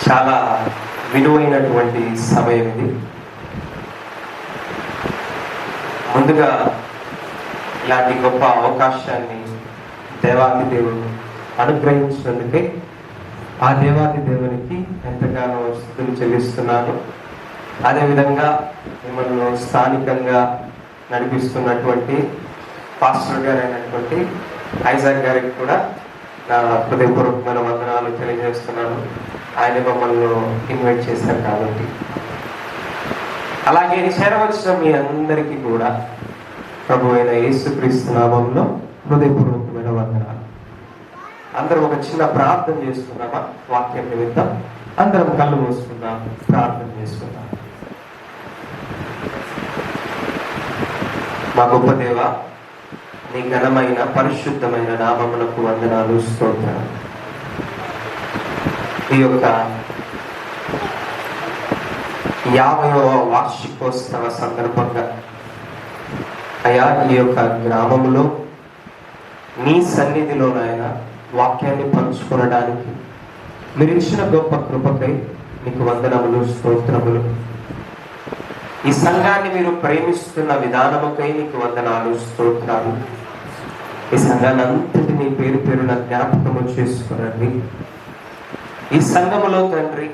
చాలా విలువైనటువంటి సమయం ఇది. ముందుగా ఇలాంటి గొప్ప అవకాశాన్ని దేవాది దేవుడు అనుగ్రహించినందుకే ఆ దేవాది దేవునికి ఎంతగానో స్తుతులు చెల్లిస్తున్నాను. అదేవిధంగా మిమ్మల్ని స్థానికంగా నడిపిస్తున్నటువంటి పాస్టర్ గారు అయినటువంటి ఐజాక్ గారికి కూడా నా హృదయపూర్వకమైన వందనాలు తెలియజేస్తున్నాను. ఆయన మమ్మల్ని ఇన్వైట్ చేశారు కాబట్టి. అలాగే చేరవలసిన మీ అందరికీ కూడా ప్రభు అయిన యేసుక్రీస్తు నామంలో హృదయపూర్వకమైన వందనాలు. అందరం ఒక చిన్న ప్రార్థన చేసుకున్నామా? వాక్యం నిమిత్తం అందరం కళ్ళు మూసుకుందాం, ప్రార్థన చేసుకుందాం. మా గొప్ప దేవ, నీ ఘనమైన పరిశుద్ధమైన నామములకు వందనాలు, స్తోత్రాలు. ఈ యొక్క 50వ వార్షికోత్సవ సందర్భంగా అయా ఈ యొక్క గ్రామంలో నీ సన్నిధిలోనైనా వాక్యాన్ని పంచుకొనడానికి మీరు ఇచ్చిన గొప్ప కృపకై నీకు వందనములు, స్తోత్రములు. ఈ సంఘాన్ని మీరు ప్రేమిస్తున్న విధానముకై నీకు వందనాలు, స్తోత్రాలు. ఈ సంఘాన్ని అంతటినీ పేరు పేరున జ్ఞాపకము చేసుకునండి. ఈ సంఘములో తండ్రి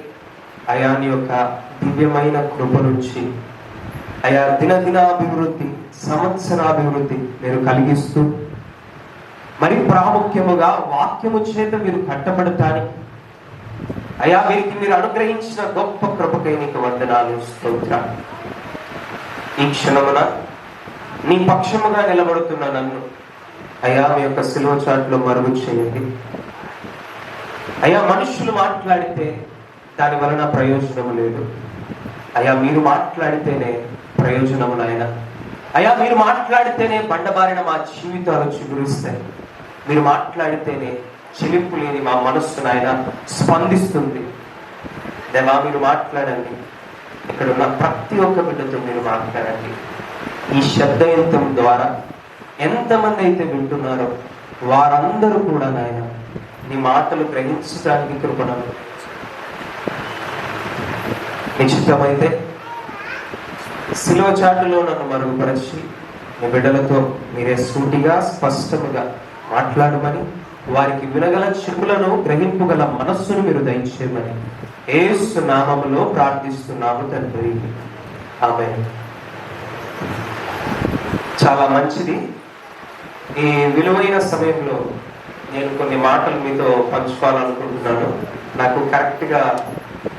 అయా నీ యొక్క దివ్యమైన కృప నుంచి అయా దినదినాభివృద్ధి, సంవత్సరాభివృద్ధి మీరు కలిగిస్తూ మరి ప్రాముఖ్యముగా వాక్యము చేత మీరు కట్టబడటానికి అయా వీరికి మీరు అనుగ్రహించిన గొప్ప కృపకై నీకు వందనాలు, స్తోత్రాలు. ఈ క్షణమున నీ పక్షముగా నిలబడుతున్న నన్ను అయా మీ యొక్క సిలువ చాటులో మరుగు చేయండి. అయా మనుషులు మాట్లాడితే దాని వలన ప్రయోజనము లేదు. అయా మీరు మాట్లాడితేనే ప్రయోజనము నాయన. అయా మీరు మాట్లాడితేనే బండబారిన మా జీవితాలు చిగురిస్తాయి. మీరు మాట్లాడితేనే చెలింపు లేని మా మనస్సు నాయన స్పందిస్తుంది. దేవా మీరు మాట్లాడండి. ఇక్కడ ఉన్న ప్రతి ఒక్క బిడ్డతో మీరు మాట్లాడండి. ఈ శబ్దయంత్రం ద్వారా ఎంతమంది అయితే వింటున్నారో వారందరూ కూడా నాయన నీ మాటలు గ్రహించడానికి కృపణను నిశ్చితమైతే సిలువ చాటులో నన్ను మరుగుపరిచి మీ బిడ్డలతో మీరే సూటిగా స్పష్టముగా మాట్లాడమని, వారికి వినగల చెవులను గ్రహింపుగల మనస్సును మీరు దయచేయమని యేసు నామములో ప్రార్థిస్తున్నాము తండ్రి, ఆమేన్. చాలా మంచిది. ఈ విలువైన సమయంలో నేను కొన్ని మాటలు మీతో పంచుకోవాలనుకుంటున్నాను. నాకు కరెక్ట్గా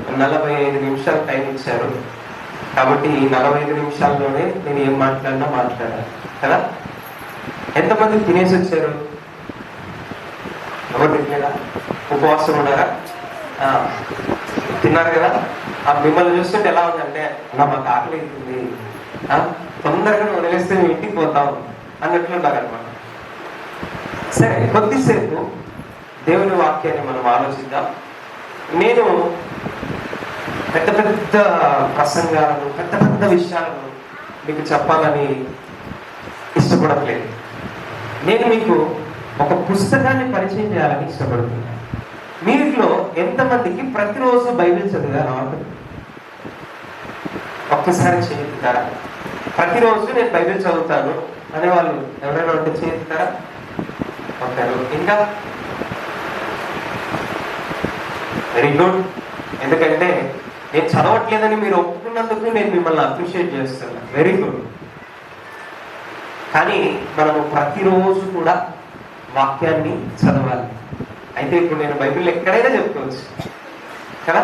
45 నిమిషాలు టైం ఇచ్చారు కాబట్టి ఈ 45 నిమిషాల్లోనే నేను ఏం మాట్లాడినా మాట్లాడాను కదా. ఎంతమంది తినేసి వచ్చారు? ఎవరు తినలేదా? ఉపవాసం ఉన్నారా? తిన్నారు కదా. ఆ మిమ్మల్ని చూస్తుంటే ఎలా ఉందంటే, నా మాకు ఆకలి అవుతుంది, తొందరగా వదిలేస్తే మేము ఇంటికి పోతాం అన్నట్లున్నారు అనమాట. సరే, కొద్దిసేపు దేవుని వాక్యాన్ని మనం ఆలోచిద్దాం. నేను పెద్ద పెద్ద ప్రసంగాలను, పెద్ద పెద్ద విషయాలను మీకు చెప్పాలని ఇష్టపడట్లేదు. నేను మీకు ఒక పుస్తకాన్ని పరిచయం చేయాలని ఇష్టపడుతున్నాను. మీలో ఎంతమందికి ప్రతిరోజు బైబిల్ చదివారు? ఒక్కసారి చేస్తారా? ప్రతిరోజు నేను బైబిల్ చదువుతాను అనేవాళ్ళు ఎవరైనా ఉంటే చేస్తారా? ఒకరు. ఇంకా వెరీ గుడ్. ఎందుకంటే నేను చదవట్లేదని మీరు ఒప్పుకున్నందుకు నేను మిమ్మల్ని అప్రిషియేట్ చేస్తున్నాను. Very good. కానీ మనము ప్రతిరోజు కూడా వాక్యాన్ని చదవాలి. అయితే ఇప్పుడు నేను బైబిల్ ఎక్కడైనా చెప్పుకోవచ్చు కదా.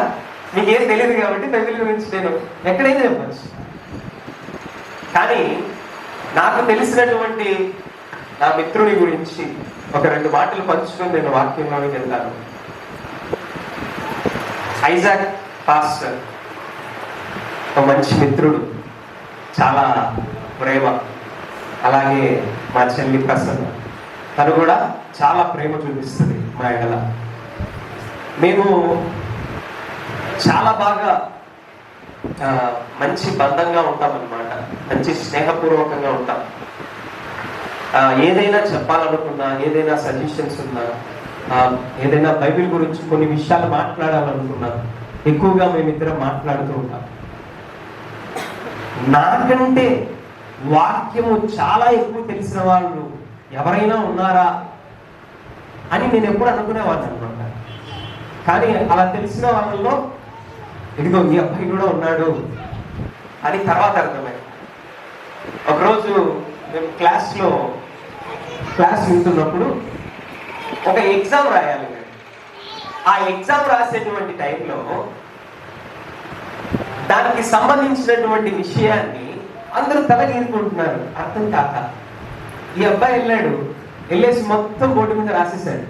మీకేం తెలియదు కాబట్టి బైబిల్ గురించి నేను ఎక్కడైనా చెప్పచ్చు. కానీ నాకు తెలిసినటువంటి నా మిత్రుని గురించి ఒక 2 మాటలు పంచుకొని నేను వాక్యంలోకి వెళ్తాను. ఐజాక్ పాస్టర్ ఒక మంచి మిత్రుడు, చాలా ప్రేమ. అలాగే మా చెల్లి ప్రసన్న, తను కూడా చాలా ప్రేమ చూపిస్తుంది మా ఎడల. మేము చాలా బాగా మంచి బంధంగా ఉంటామన్నమాట. మంచి స్నేహపూర్వకంగా ఉంటాం. ఏదైనా చెప్పాలనుకున్నా, ఏదైనా సజెషన్స్ ఉన్నా, ఏదైనా బైబిల్ గురించి కొన్ని విషయాలు మాట్లాడాలనుకున్నా ఎక్కువగా మేమిద్దరం మాట్లాడుతూ ఉంటాం. నాకంటే వాక్యము చాలా ఎక్కువ తెలిసిన వాళ్ళు ఎవరైనా ఉన్నారా అని నేను ఎప్పుడు అనుకునేవాడిని అనమాట. కానీ అలా తెలిసిన వాళ్ళలో ఇదిగో ఈ అబ్బాయి కూడా ఉన్నాడు అని తర్వాత అర్థమైంది. ఒకరోజు మేము క్లాస్ వింటున్నప్పుడు ఒక ఎగ్జామ్ రాయాలి. ఆ ఎగ్జామ్ రాసేటువంటి టైంలో దానికి సంబంధించినటువంటి విషయాన్ని అందరూ తలగీరుకుంటున్నారు అర్థం కాక. ఈ అబ్బాయి వెళ్ళేసి మొత్తం బోర్డు మీద రాసేసాడు.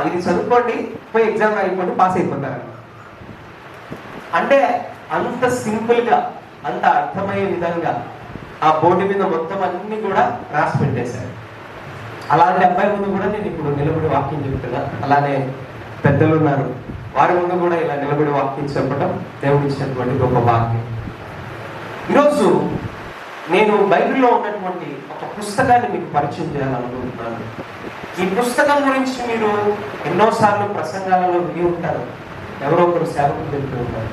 ఇది చదువుకోండి, పోయి ఎగ్జామ్ రాయిపోండి, పాస్ అయిపోతారు. అంటే అంత సింపుల్ గా, అంత అర్థమయ్యే విధంగా ఆ బోర్డు మీద మొత్తం అన్ని కూడా రాసి పెట్టేశాడు. అలాంటి అబ్బాయి ముందు కూడా నేను ఇప్పుడు నిలబడి వాక్యం చెప్తున్నా. అలానే పెద్దలు ఉన్నారు, వారి ముందు కూడా ఇలా నిలబడి వాక్యం చెప్పడం దేవుడు ఇచ్చినటువంటి గొప్ప వాక్యం. ఈరోజు నేను బైబిల్లో ఉన్నటువంటి ఒక పుస్తకాన్ని మీకు పరిచయం చేయాలనుకుంటున్నాను. ఈ పుస్తకం గురించి మీరు ఎన్నోసార్లు ప్రసంగాలలో విని ఉంటారు, ఎవరో ఒకరు సేవకులు చెప్తూ ఉంటారు.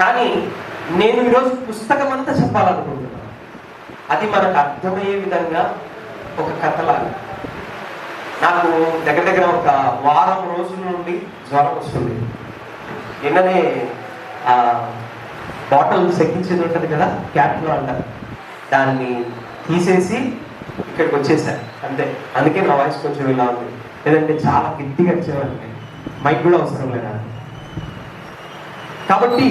కానీ నేను ఈరోజు పుస్తకం అంతా చెప్పాలనుకుంటున్నాను. అది మనకు అర్థమయ్యే విధంగా ఒక కథలాగా. నాకు దగ్గర ఒక వారం రోజుల నుండి జ్వరం వస్తుంది. నిన్ననే బాటిల్ సెక్కించేది ఉంటుంది కదా, క్యాప్లో అంటారు, దాన్ని తీసేసి ఇక్కడికి వచ్చేసాను అంతే. అందుకే నా వాయిస్ కొంచెం ఇలా ఉంది, లేదంటే చాలా గట్టిగా వచ్చేవాడిని. మైక్ కూడా అవసరం లేదా. కాబట్టి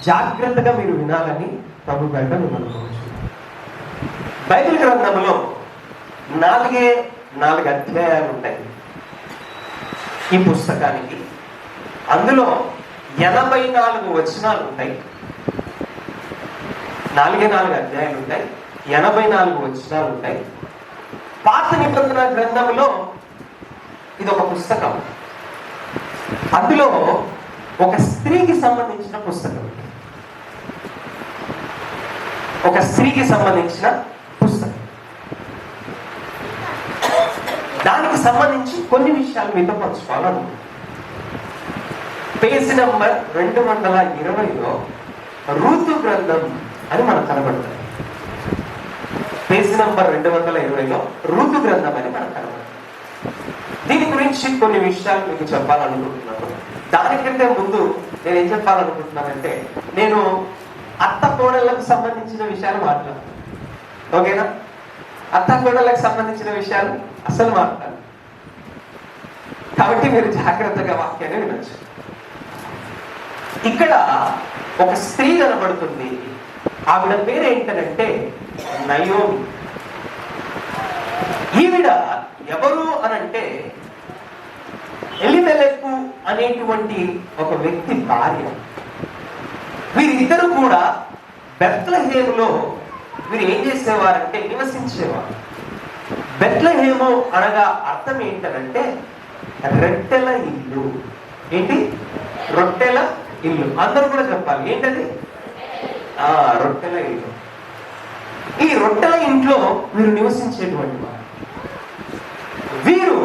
జాగ్రత్తగా మీరు వినాలని ప్రభు బయట మిమ్మల్ని కోరుచున్నాను. బైబిల్ గ్రంథంలో 4 అధ్యాయాలు ఉంటాయి ఈ పుస్తకానికి. అందులో 84 వచనాలు ఉంటాయి. 4 అధ్యాయాలు ఉంటాయి, 84 వచనాలు ఉంటాయి. పాత నిబంధన గ్రంథంలో ఇది ఒక పుస్తకం. అందులో ఒక స్త్రీకి సంబంధించిన పుస్తకం, ఒక స్త్రీకి సంబంధించిన పుస్తకం. దానికి సంబంధించి కొన్ని విషయాలు మీతో పంచుకోవాలనుకుంటున్నాను. పేజీ నంబర్ 220లో రూతు గ్రంథం అని మనకు కనబడుతుంది. పేజీ నంబర్ 220లో రూతు గ్రంథం అని మనకు కనబడుతుంది. దీని గురించి కొన్ని విషయాలు మీకు చెప్పాలనుకుంటున్నాను. దానికంటే ముందు నేను ఏం చెప్పాలనుకుంటున్నానంటే, నేను అత్త కోడళ్ళకు సంబంధించిన విషయాలు మాట్లాడతాను. ఓకేనా? అత్త కోడళ్ళకు సంబంధించిన విషయాలు అసలు మాట్లాడాలి. కాబట్టి మీరు జాగ్రత్తగా వాక్యాన్ని వినొచ్చు. ఇక్కడ ఒక స్త్రీ కనబడుతుంది. ఆవిడ పేరు ఏంటంటే నయోమి. ఈవిడ ఎవరు అనంటే ఎలిమెలెకు అనేటువంటి ఒక వ్యక్తి భార్య. వీరిద్దరు కూడా బెత్లెహేములో వీరు ఏం చేసేవారంటే నివసించేవారు. బెత్లెహేము అనగా అర్థం ఏంటంటే రొట్టెల ఇల్లు. ఏంటి? రొట్టెల ఇల్లు. అందరూ కూడా చెప్పాలి ఏంటది? రొట్టెల ఇల్లు. ఈ రొట్టెల ఇంట్లో వీరు నివసించేటువంటి వారు. వీరు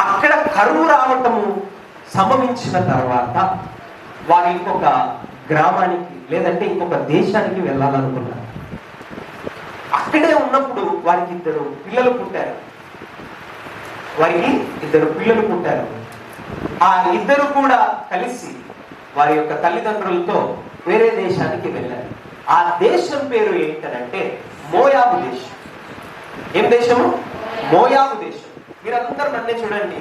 అక్కడ కరువు రావటము సంభవించిన తర్వాత వారు ఇంకొక గ్రామానికి లేదంటే ఇంకొక దేశానికి వెళ్ళాలనుకున్నారు. అక్కడే ఉన్నప్పుడు వారికి 2 పిల్లలు పుట్టారు. ఆ 2 కూడా కలిసి వారి యొక్క తల్లిదండ్రులతో వేరే దేశానికి వెళ్ళారు. ఆ దేశం పేరు ఏంటంటే మోయాబు దేశం. ఏం దేశము? మోయాబు దేశం. మీరందరూ నన్నే చూడండి,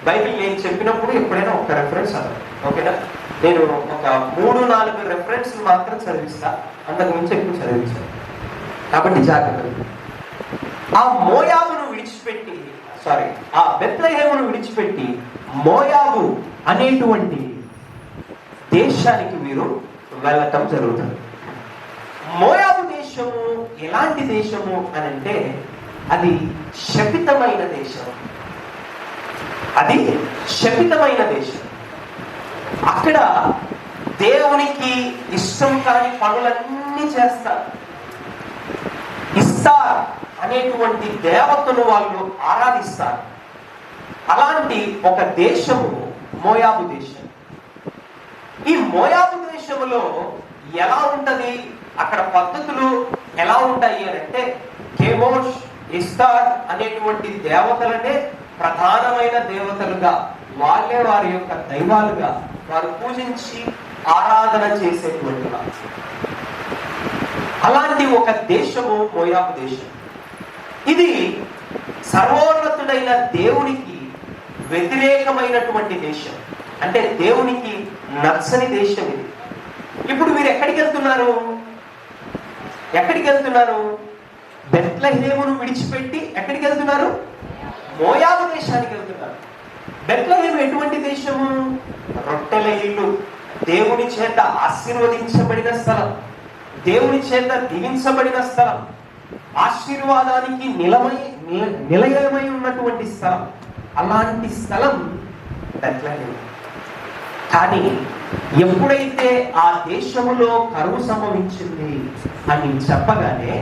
బైబిల్ నేను చెప్పినప్పుడు ఎప్పుడైనా ఒక రెఫరెన్స్ అవ్వాలి. ఓకేనా? నేను ఒక 3-4 రెఫరెన్స్లు మాత్రం చదివిస్తా, అంతకు మించి ఎక్కువ చదివించాను. కాబట్టి జాగ్రత్త. ఆ మోయాబును విడిచిపెట్టి ఆ బెత్లెహేమును విడిచిపెట్టి మోయాబు అనేటువంటి దేశానికి వీరు వెళ్ళటం జరుగుతుంది. మోయాబు దేశము ఎలాంటి దేశము అనంటే అది శపితమైన దేశం. అక్కడ దేవునికి ఇష్టం కాని పనులన్నీ చేస్తారు. ఇస్తార్ అనేటువంటి దేవతను వాళ్ళు ఆరాధిస్తారు. అలాంటి ఒక దేశము మోయాబు దేశం. ఈ మోయాబు దేశములో ఎలా ఉంటది, అక్కడ పద్ధతులు ఎలా ఉంటాయి అని అంటే, కెమోష్, ఇస్తార్ అనేటువంటి దేవతలనే ప్రధానమైన దేవతలుగా, వాళ్ళే వారి యొక్క దైవాలుగా వారు పూజించి ఆరాధన చేసేటువంటి వారు. అలాంటి ఒక దేశము మోయాబు దేశం. ఇది సర్వోన్నతుడైన దేవునికి వ్యతిరేకమైనటువంటి దేశం, అంటే దేవునికి నచ్చని దేశం ఇది. ఇప్పుడు మీరు ఎక్కడికి వెళ్తున్నారు? బెత్లెహేమును విడిచిపెట్టి ఎక్కడికి వెళ్తున్నారు? మోయాబు దేశానికి వెళ్తున్నారు. బెత్లెహేము ఎటువంటి దేశము? రొట్టెల ఇల్లు, దేవుని చేత ఆశీర్వదించబడిన స్థలం, దేవుని చేత దీవించబడిన స్థలం, ఆశీర్వాదానికి నిలయమై ఉన్నటువంటి స్థలం. అలాంటి స్థలం బెత్లెహేము. కానీ ఎప్పుడైతే ఆ దేశములో కరువు సంభవించింది అని చెప్పగానే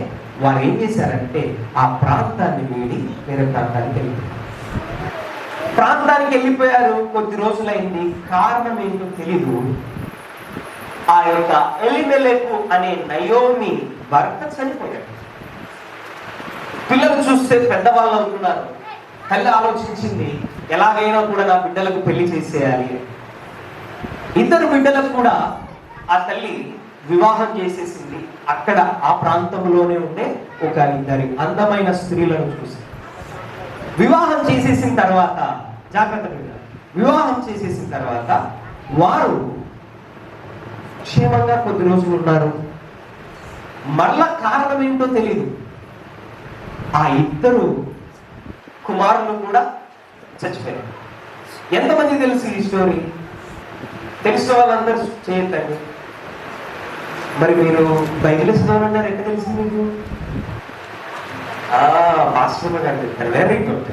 వారు ఏం చేశారంటే ఆ ప్రాంతాన్ని వీడి వేరే ప్రాంతానికి వెళ్ళిపోయారు. కొద్ది రోజులైంది, కారణం ఏంటో తెలీదు. ఆ యొక్క ఎలిమెలెకు అనే నయోమి భర్త చనిపోయాడు. పిల్లలు చూస్తే పెద్దవాళ్ళు అవుతున్నారు. తల్లి ఆలోచించింది, ఎలాగైనా కూడా నా బిడ్డలకు పెళ్లి చేసేయాలి. ఇద్దరు బిడ్డలకు కూడా ఆ తల్లి వివాహం చేసేసింది. అక్కడ ఆ ప్రాంతంలోనే ఉండే ఒక ఇద్దరి అందమైన స్త్రీలను చూసి వివాహం చేసేసిన తర్వాత, జాగ్రత్తగా వివాహం చేసేసిన తర్వాత వారు క్షేమంగా కొద్ది రోజులు ఉన్నారు. మరలా కారణం ఏంటో తెలియదు. ఆ ఇద్దరు కుమారులు కూడా చచ్చిపోయారు. ఎంతమంది తెలుసు ఈ స్టోరీ? తెలిసిన వాళ్ళందరూ చేయొద్దండి. మరి మీరు బైబిల్ ఇస్తున్నారన్నారు, ఎక్కడ తెలిసింది మీకు? పాస్టర్ గారు చెప్తారు, వెరీ గుడ్.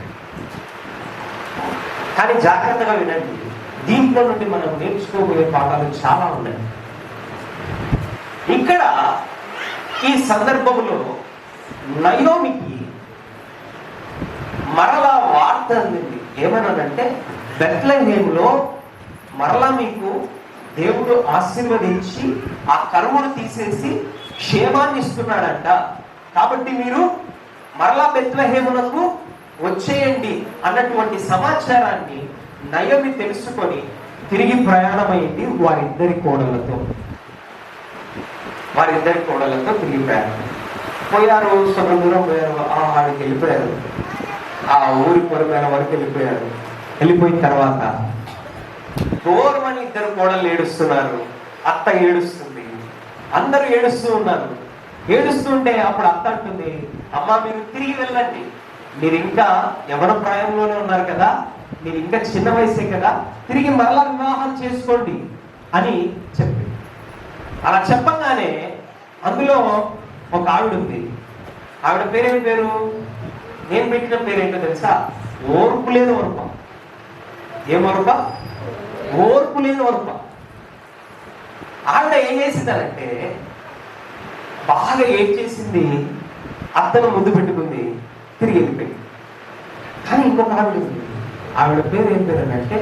కానీ జాగ్రత్తగా వినండి, దీంట్లో నుండి మనం నేర్చుకోబోయే పాఠాలు చాలా ఉన్నాయి. ఇక్కడ ఈ సందర్భంలో నయోమికి మరలా వార్త అందింది. ఏమన్నానంటే, బెత్లెహేములో మరలా మీకు దేవుడు ఆశీర్వదించి ఆ కరువును తీసేసి క్షేమాన్ని ఇస్తున్నాడంట. కాబట్టి మీరు మరలా బెత్లెహేమునకు వచ్చేయండి అన్నటువంటి సమాచారాన్ని నయోమి తెలుసుకొని తిరిగి ప్రయాణమైంది వారిద్దరి కోడలతో తిరిగి ప్రయాణం పోయారు. సొంత దూరం పోయారు, ఆడికి వెళ్ళిపోయారు. ఆ ఊరి పొరమైన వరకు వెళ్ళిపోయారు. వెళ్ళిపోయిన తర్వాత దూరమని ఇద్దరు కోడలు ఏడుస్తున్నారు, అత్త ఏడుస్తుంది, అందరూ ఏడుస్తూ ఉన్నారు. ఏడుస్తుంటే అప్పుడు అత్త అంటుంది, అమ్మ మీరు తిరిగి వెళ్ళండి, మీరు ఇంకా యవ్వన ప్రాయంలోనే ఉన్నారు కదా, మీరు ఇంకా చిన్న వయసే కదా, తిరిగి మరలా వివాహం చేసుకోండి అని చెప్పి, అలా చెప్పగానే అందులో ఒక ఆవిడ ఉంది. ఆవిడ పేరేమి పేరు? నేను పెట్టిన పేరేంటో తెలుసా? ఓర్పు లేని ఓర్ప. ఏం ఓర్ప? ఓర్పు లేని ఓర్ప. ఆవిడ ఏం చేసిందంటే బాగా ఏం చేసింది, అత్తను ముందు పెట్టుకుంది, తిరిగి వెళ్ళిపోయింది. కానీ ఇంకొక ఆవిడ ఉంది. ఆవిడ పేరు ఏం పేరు అంటే,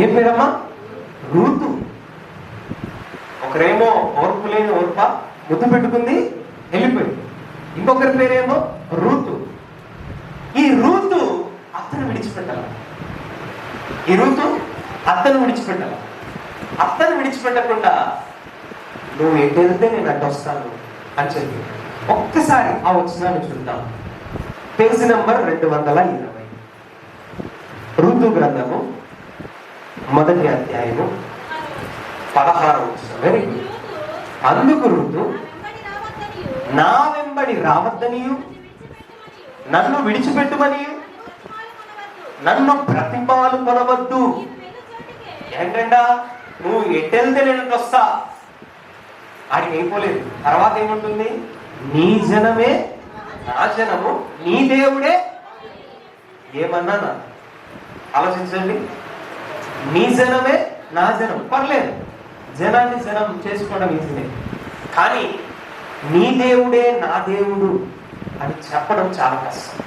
ఏం పేరమ్మా? రూతు. ఒకరేమో ఓర్పు లేని ఓర్ప, ముద్దు పెట్టుకుంది, వెళ్ళిపోయింది. ఇంకొకరి పేరేమో రూతు. ఈ రూతు అత్తను విడిచిపెట్టాల. అత్తను విడిచిపెట్టకుండా నువ్వు ఎటు వెళ్తే నేను అడ్డు వస్తాను అని చెప్పి ఒక్కసారి ఆ వచనాన్ని చూద్దాం. పేజీ నంబర్ 220, ఋతు గ్రంథము 1వ అధ్యాయము 16వ వచనం. Very good. అందుకు ఋతు, నా వెంబడి రావద్దనియు, నన్ను విడిచిపెట్టుమనియు, నన్ను ప్రతిపాలు కొనవద్దు. ఏంటంటా, నువ్వు ఎట్టెళ్తే నేను వస్తా. ఆడికి అయిపోలేదు. తర్వాత ఏముంటుంది? నీ జనమే నా జనము, నీ దేవుడే. ఏమన్నా ఆలోచించండి. నీ జనమే నా జనం. పర్లేదు, జనాన్ని జనం చేసుకోవడం ఈజీనే. కానీ నీ దేవుడే నా దేవుడు అని చెప్పడం చాలా కష్టం.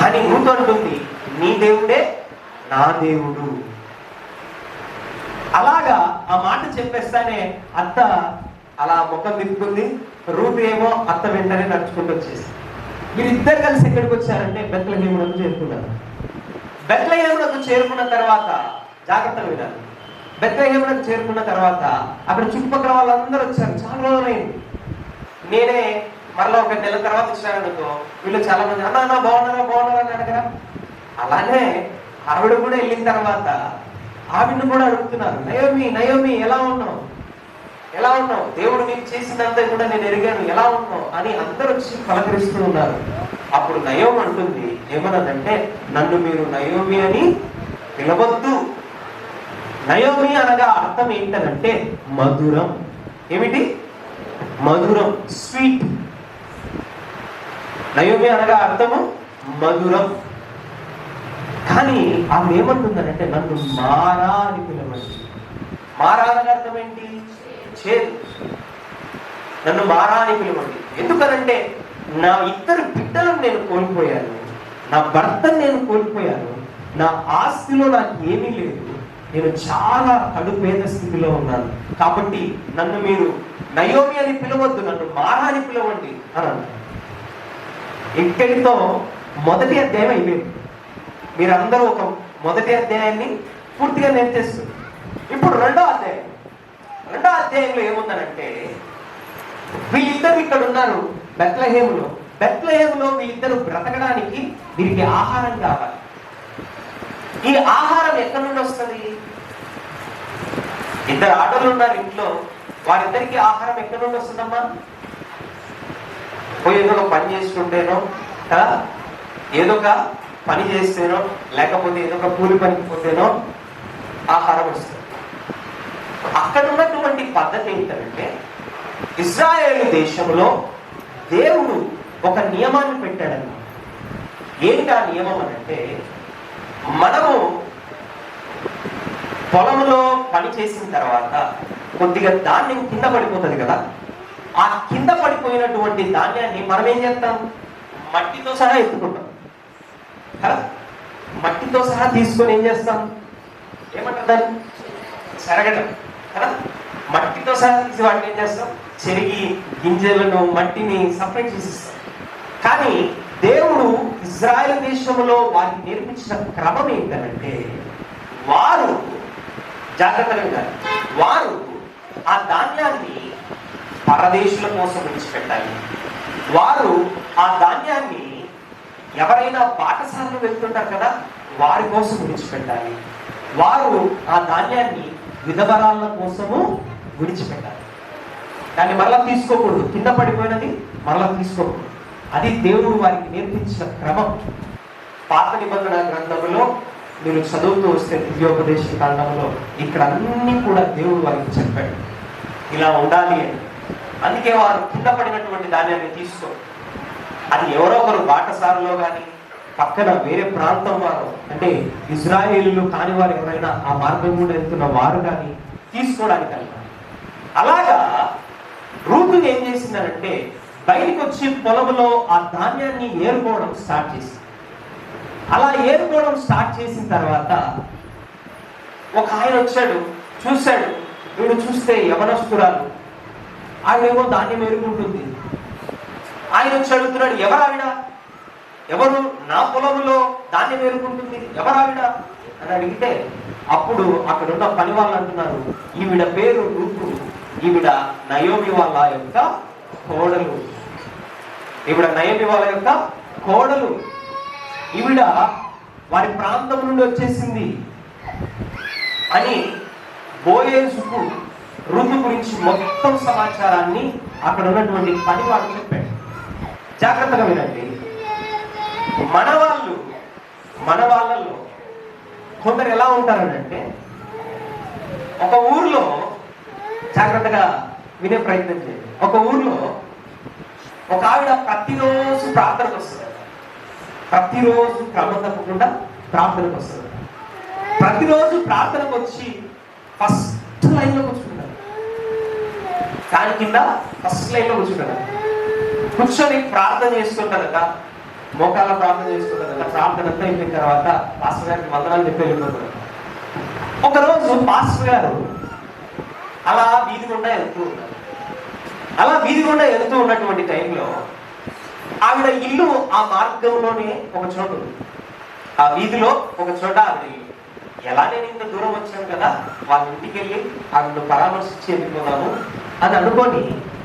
కానీ రూతు అంటుంది, నీ దేవుడే నా దేవుడు. అలాగా ఆ మాట చెప్పేస్తానే అత్త అలా ముఖం తిప్పుకుంది. రూతు ఏమో అత్త వెంటనే నడుచుకుంటూ వచ్చేసి, వీరిద్దరు కలిసి ఎక్కడికి వచ్చారంటే బెత్లెహేమునకు చేరుకున్నారు. బెత్లెహేమునకు చేరుకున్న తర్వాత జాగ్రత్తగా వినాలి. బెత్లెహేమునకు చేరుకున్న తర్వాత అక్కడ చుట్టుపక్కల వాళ్ళందరూ వచ్చారు. చాలా రోజులైంది. నేనే మరలా ఒక నెల తర్వాత వచ్చారనుకో, వీళ్ళు చాలా మంది అన్నా బాగున్నారా అని అడగరా. అలానే ఆవిడ కూడా వెళ్ళిన తర్వాత ఆవిడను కూడా అడుగుతున్నారు, నయోమి ఎలా ఉన్నావు, దేవుడు నీకు చేసినంత కూడా నేను ఎరిగాను, ఎలా ఉన్నావు అని అందరూ వచ్చి పలకరిస్తూ ఉన్నారు. అప్పుడు నయోమి అంటుంది, ఏమన్నదంటే, నన్ను మీరు నయోమి అని పిలవద్దు. నయోమి అనగా అర్థం ఏంటంటే మధురం. ఏమిటి? మధురం, స్వీట్. నయోమి అనగా అర్థము మధురం. కానీ ఆమె ఏమంటుందనంటే, నన్ను మారా అని పిలవండి. మారా అనగా అర్థం ఏంటి? చేదు. నన్ను మారా అని పిలవండి. ఎందుకనంటే నా ఇద్దరు బిడ్డలను నేను కోల్పోయాను, నా భర్తను నేను కోల్పోయాను, నా ఆస్తిలో నాకు ఏమీ లేదు, నేను చాలా కడుపేద స్థితిలో ఉన్నాను. కాబట్టి నన్ను మీరు నయోమి అని పిలవద్దు, నన్ను మారా అని పిలవండి అని అన్నారు. ఇక్కడితో మొదటి అధ్యాయం అయిపోయింది. మీరందరూ ఒక మొదటి అధ్యాయాన్ని పూర్తిగా నేర్చేస్తారు. ఇప్పుడు రెండో అధ్యాయంలో ఏముందనంటే, వీళ్ళిద్దరు ఇక్కడ ఉన్నారు బెత్లెహేములో వీళ్ళిద్దరు బ్రతకడానికి వీరికి ఆహారం కావాలి. ఈ ఆహారం ఎక్కడి నుండి వస్తుంది? ఇద్దరు ఆడలు ఉన్నారు ఇంట్లో, వారిద్దరికి ఆహారం ఎక్కడి నుండి వస్తుందమ్మా? పోయి ఏదో ఒక పని చేస్తుంటేనో కదా, ఏదో ఒక పని చేస్తేనో, లేకపోతే ఏదో ఒక కూలి పనికి పోతేనో ఆహారం వస్తుంది. అక్కడ ఉన్నటువంటి పద్ధతి ఏంటంటే, ఇజ్రాయేలు దేశంలో దేవుడు ఒక నియమాన్ని పెట్టాడన్నమాట. ఏంటి ఆ నియమం అనంటే, మనము పొలంలో పని చేసిన తర్వాత కొద్దిగా ధాన్యం కింద పడిపోతుంది కదా, ఆ కింద పడిపోయినటువంటి ధాన్యాన్ని మనం ఏం చేస్తాం? మట్టితో సహా ఎత్తుకుంటాం కదా. మట్టితో సహా తీసుకొని ఏం చేస్తాం? ఏమంటారు దాన్ని? చెరగడం కదా. మట్టితో సహా తీసి వాటిని ఏం చేస్తాం? చెరిగి గింజలను, మట్టిని సపరేట్ చేసిస్తాం. కానీ దేవుడు ఇజ్రాయెల్ దేశంలో వారికి నేర్పించిన క్రమం ఏంటంటే, వారు జాగ్రత్తగా వారు ఆ ధాన్యాన్ని పరదేశుల కోసం విడిచిపెట్టాలి. వారు ఆ ధాన్యాన్ని ఎవరైనా పాఠశాలలో వెళ్తుంటారు కదా, వారి కోసం విడిచిపెట్టాలి. వారు ఆ ధాన్యాన్ని విధవరాళ్ళ కోసము విడిచిపెట్టాలి. దాన్ని మరలా తీసుకోకూడదు. కింద పడిపోయినది మరలా తీసుకోకూడదు. అది దేవుడు వారికి నేర్పించిన క్రమం. పాత నిబంధన గ్రంథంలో మీరు చదువుతూ వస్తే, దివ్యోపదేశ కాండంలో ఇక్కడ అన్ని కూడా దేవుడు వారికి చెప్పాడు ఇలా ఉండాలి అని. అందుకే వారు కింద పడినటువంటి ధాన్యాన్ని తీసుకో, అది ఎవరో ఒకరు బాటసారులో కానీ, పక్కన వేరే ప్రాంతం వారు, అంటే ఇజ్రాయేలీలు కాని వారు ఎవరైనా ఆ మార్గం కూడా వెళ్తున్న వారు కానీ తీసుకోవడానికి అన్నారు. అలాగా రూతు ఏం చేసిందంటే, బయటకు వచ్చి పొలంలో ఆ ధాన్యాన్ని ఏరుకోవడం స్టార్ట్ చేసింది. అలా ఏరుకోవడం స్టార్ట్ చేసిన తర్వాత ఒక ఆయన వచ్చాడు, చూశాడు. వీడు చూస్తే యవనస్తురాలు, ఆవిడేమో ధాన్యం ఏరుకుంటుంది. ఆయన వచ్చి అడుగుతున్నాడు, ఎవరు నా పొలంలో ధాన్యం ఏరుకుంటుంది, ఎవరావిడ అని అడిగితే, అప్పుడు అక్కడున్న పని వాళ్ళు అంటున్నారు, ఈవిడ పేరు రూతు, ఈవిడ నయోమి వాళ్ళ యొక్క కోడలు. ఈవిడ వారి ప్రాంతం నుండి వచ్చేసింది అని బోయేజుకు రూతు గురించి మొత్తం సమాచారాన్ని అక్కడ ఉన్నటువంటి పని వాళ్ళు చెప్పాడు. జాగ్రత్తగా వినండి. మన వాళ్ళల్లో కొందరు ఎలా ఉంటారనంటే, ఒక ఊర్లో, జాగ్రత్తగా వినే ప్రయత్నం చేయండి. ఒక ఊర్లో ఒక ఆవిడ ప్రతిరోజు ప్రార్థనకు వస్తుంది. ప్రతిరోజు క్రమం తప్పకుండా ప్రార్థనకు వస్తుంది. ప్రతిరోజు ప్రార్థనకు వచ్చి ఫస్ట్ లైన్లో కూర్చుంటారు. దాని కింద ఫస్ట్ లైన్లో కూర్చుంటారు. కూర్చొని ప్రార్థన చేస్తుంటారట. మోకాళ్ళ ప్రార్థన చేసుకుంటారు కదా, ప్రార్థన అంతా అయిపోయిన తర్వాత పాస్టర్ గారికి వందనాలు చెప్పి వెళ్ళిపోతారు. ఒకరోజు పాస్టర్ గారు అలా వీధి గుండా వెళ్తూ ఉన్నారు. అలా వీధి గుండా వెళ్తూ ఉన్నటువంటి టైంలో ఆవిడ ఇల్లు ఆ మార్గంలోనే ఒక చోట ఉంది. ఆ వీధిలో ఒక చోట ఆవిడ ఇల్లు. ఎలా నేను ఇంత దూరం వచ్చాను కదా, వాళ్ళ ఇంటికి వెళ్ళి ఆవిడను పరామర్శించి వెళ్ళిపోదాము అని అనుకొని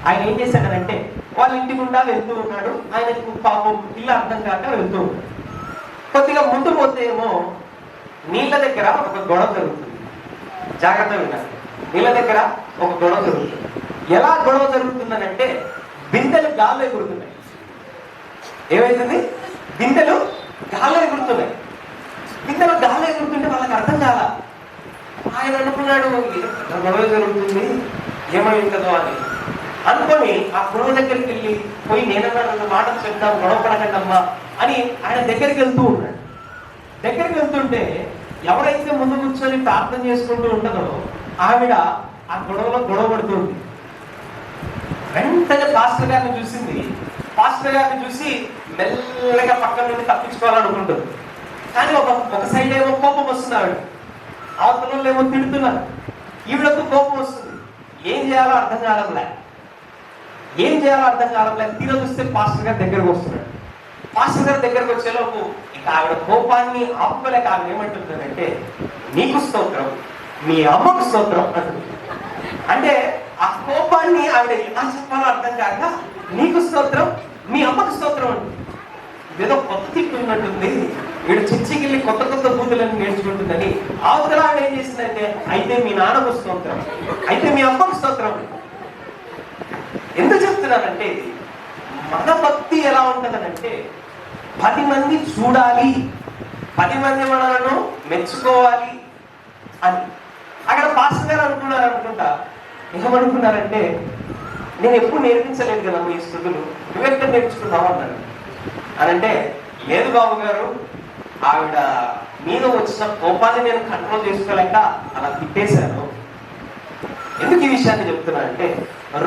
ఆయన ఏం చేశాడనంటే వాళ్ళ ఇంటి గుండా వెళ్తూ ఉన్నాడు. ఆయనకు పాపం ఇల్లు అర్థం కాక వెళ్తూ ఉన్నాడు. కొద్దిగా ముందు పోతే ఏమో నీళ్ళ దగ్గర ఒక గొడవ జరుగుతుంది. జాగ్రత్త విన్నారు, నీళ్ళ దగ్గర ఒక గొడవ జరుగుతుంది. ఎలా గొడవ జరుగుతుందనంటే బిందెలు గాల్లో ఎగురుతున్నాయి. ఏమైతుంది? బిందెలు గాల్లో ఎగురుతున్నాయి. బిందెలు గాల్లో ఎగురుతుంటే వాళ్ళకి అర్థం కాల. ఆయన అనుకున్నాడు గొడవ జరుగుతుంది, ఏమైందో అని అనుకొని ఆ గొడవ దగ్గరికి వెళ్ళి పోయి నేనన్నా 2 మాటలు చెప్తాం, గొడవ పడకండి అమ్మా అని ఆయన దగ్గరికి వెళ్తూ ఉన్నాడు. దగ్గరికి వెళ్తుంటే ఎవరైతే ముందు కూర్చొని ప్రార్థన చేసుకుంటూ ఉంటుందో ఆవిడ ఆ గొడవలో గొడవ పడుతుంది. వెంటనే పాస్టర్ గారిని చూసింది. పాస్టర్ గారిని చూసి మెల్లగా పక్కన నుండి తప్పించుకోవాలనుకుంటుంది. కానీ ఒక సైడ్ ఏమో కోపం వస్తుంది. అవతల ఏమో తిడుతున్నారు. ఈవిడకు కోపం వస్తుంది. ఏం చేయాలో అర్థం కావడంలే. తీర చూస్తే పాస్టర్ గారి దగ్గరకు వస్తున్నాడు. పాస్టర్ గారి దగ్గరకు వచ్చేలోపు ఇక ఆవిడ కోపాన్ని ఆపుకోలేక ఆవిడ ఏమంటుందంటే నీకు స్తోత్రం, మీ అమ్మకు స్తోత్రం అంటుంది. అంటే ఆ కోపాన్ని ఆవిడ ఎలా చెప్పాలో అర్థం కాక నీకు స్తోత్రం, మీ అమ్మకు స్తోత్రం అంటుంది. ఏదో కొత్త తిట్టున్నట్టుంది. వీడు చిచ్చిగిల్లి కొత్త కొత్త బూతులను నేర్చుకుంటుందని అవతల ఆవిడ ఏం చేసిందంటే అయితే మీ నాన్నకు స్తోత్రం, అయితే మీ అమ్మకు స్తోత్రం. ఎందుకు చెప్తున్నానంటే మన భక్తి ఎలా ఉంటుందనంటే 10 మంది చూడాలి, 10 మంది మనలను మెచ్చుకోవాలి అని. అక్కడ పాస్టర్ గారు అనుకుంటా ఏమనుకున్నారంటే నేను ఎప్పుడు నేర్పించలేదు కదా మీ స్థుతులు, నువ్వెక్కడ నేర్చుకున్నావు అన్నాడు. అనంటే లేదు బాబు గారు, ఆవిడ మీద వచ్చిన కోపాన్ని నేను కంట్రోల్ చేసుకోలేక అలా తిట్టేశాను. ఎందుకు ఈ విషయాన్ని చెప్తున్నానంటే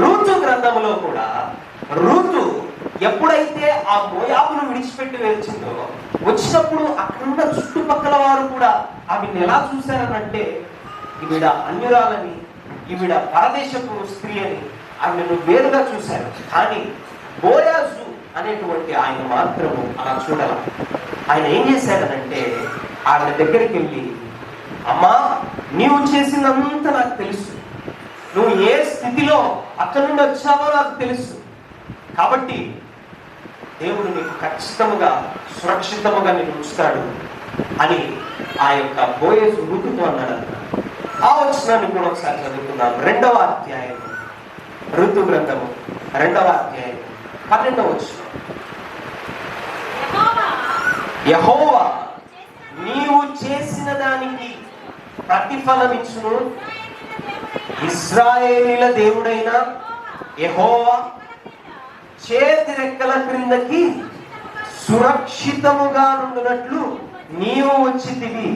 రూతు గ్రంథంలో కూడా రూతు ఎప్పుడైతే ఆ మోయాబును విడిచిపెట్టి వచ్చినప్పుడు అక్కడున్న చుట్టుపక్కల వారు కూడా ఆవిడని ఎలా చూశారనంటే ఈవిడ అన్యురాలని, ఈవిడ పరదేశపు స్త్రీ అని ఆవిడను వేరుగా చూశారు. కానీ బోయాజు అనేటువంటి ఆయన మాత్రము అలా చూడాల. ఆయన ఏం చేశాడనంటే ఆవిడ దగ్గరికి వెళ్ళి అమ్మా నీవు చేసినంత నాకు తెలుసు, నువ్వు ఏ స్థితిలో అక్కడి నుండి వచ్చావో నాకు తెలుసు, కాబట్టి దేవుడు నీకు ఖచ్చితంగా సురక్షితముగా నేను ఉంచుతాడు అని ఆ యొక్క బోయజు ఋతుతో అన్నాడు. ఆ వచనాన్ని కూడా ఒకసారి చదువుకుందాం. 2వ అధ్యాయం ఋతు గ్రంథము 2వ అధ్యాయం 12వ వచనం. యెహోవా నీవు చేసిన దానికి ప్రతిఫలమిచ్చును, ఇశ్రాయేలీల దేవుడైన యెహోవా చేతి రెక్కల క్రిందకి సురక్షితముగా నుండినట్లు నీవు వచ్చితివి.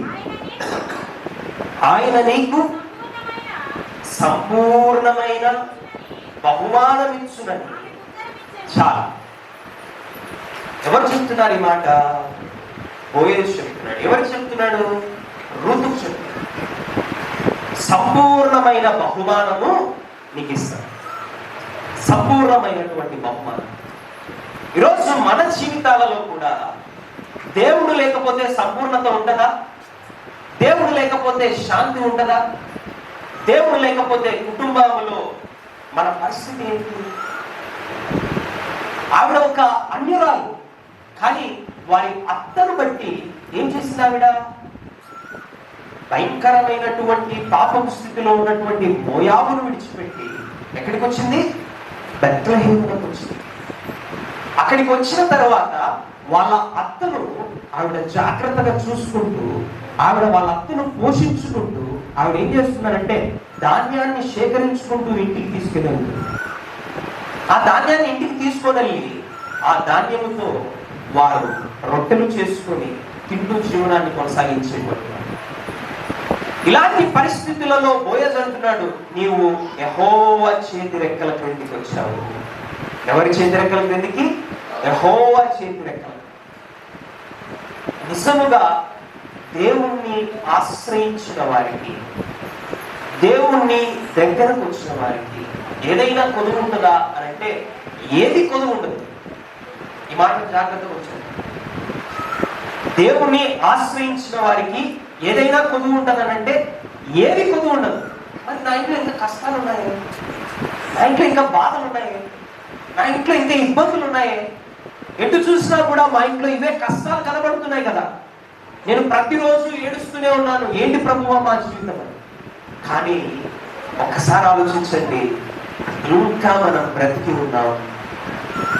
ఆయన నీకు సంపూర్ణమైన బహుమానం ఇచ్చునని. చాలా ఎవరు చెప్తున్నారు ఈ మాట? బోయజు చెప్తున్నాడు. ఎవరు చెప్తున్నాడు? ఋతుకు చెప్తున్నాడు. సంపూర్ణమైన బహుమానము నీకు ఇస్తాడు. సంపూర్ణమైనటువంటి బహుమానం. ఈరోజు మన జీవితాలలో కూడా దేవుడు లేకపోతే సంపూర్ణత ఉంటుందా? దేవుడు లేకపోతే శాంతి ఉంటుందా? దేవుడు లేకపోతే కుటుంబంలో మన పరిస్థితి ఏంటి? ఆవిడ ఒక అన్యురాలు, కానీ వారి అత్తను బట్టి ఏం చేసింది ఆవిడ? భయంకరమైనటువంటి పాపపు స్థితిలో ఉన్నటువంటి మోయాబును విడిచిపెట్టి ఎక్కడికి వచ్చింది? బెత్లెహేమునకు వచ్చింది. అక్కడికి వచ్చిన తర్వాత వాళ్ళ అత్తను ఆవిడ జాగ్రత్తగా చూసుకుంటూ, ఆవిడ వాళ్ళ అత్తను పోషించుకుంటూ ఆవిడ ఏం చేస్తున్నారంటే ధాన్యాన్ని సేకరించుకుంటూ ఇంటికి తీసుకెళ్ళి, ఆ ధాన్యాన్ని ఇంటికి తీసుకొని ఆ ధాన్యముతో వారు రొట్టెలు చేసుకొని తింటూ జీవనాన్ని కొనసాగించేవారు. ఇలాంటి పరిస్థితులలో బోయజు అంటున్నాడు, నీవు యెహోవా చేతి రెక్కల క్రిందికి వచ్చావు. ఎవరి చేతి రెక్కల క్రిందికి? యెహోవా చేతి రెక్కల. నిజముగా దేవుణ్ణి ఆశ్రయించిన వారికి, దేవుణ్ణి దగ్గరకు వచ్చిన వారికి ఏదైనా కొదువు ఉంటుందా అని అంటే ఏది కొదువు ఉండదు. ఈ మాట జాగ్రత్తగా వచ్చింది. దేవుణ్ణి ఆశ్రయించిన వారికి ఏదైనా కొదువు ఉంటుందని అంటే ఏది కొదువు ఉండదు. మరి నా ఇంట్లో ఇంకా కష్టాలు ఉన్నాయి, నా ఇంట్లో ఇంకా బాధలు ఉన్నాయి, నా ఇంట్లో ఇంకా ఇబ్బందులు ఉన్నాయి, ఎటు చూసినా కూడా మా ఇంట్లో ఇవే కష్టాలు కనబడుతున్నాయి కదా, నేను ప్రతిరోజు ఏడుస్తూనే ఉన్నాను, ఏంటి ప్రభువా మా జీవితం అని. కానీ ఒక్కసారి ఆలోచించండి, ఇంకా మనం బ్రతికి ఉన్నాం.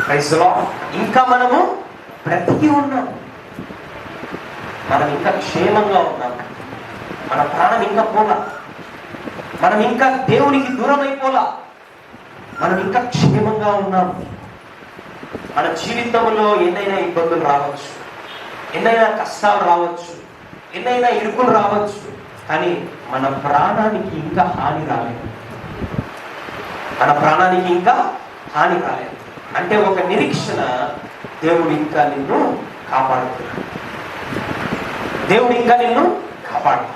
Praise the lord. ఇంకా మనము బ్రతికి ఉన్నాం, మనం ఇంకా క్షేమంగా ఉన్నాం, మన ప్రాణం ఇంకా పోలా, మనం ఇంకా దేవునికి దూరం అయిపోలా, మనం ఇంకా క్షేమంగా ఉన్నాం. మన జీవితంలో ఎన్నైనా ఇబ్బందులు రావచ్చు, ఎన్నైనా కష్టాలు రావచ్చు, ఎన్నైనా ఇరుకులు రావచ్చు, కానీ మన ప్రాణానికి ఇంకా హాని రాలేదు. మన ప్రాణానికి ఇంకా హాని రాలేదు. అంటే ఒక నిరీక్షణ, దేవుడు ఇంకా నిన్ను కాపాడుతున్నాడు, దేవుడు ఇంకా నిన్ను కాపాడుతున్నాడు.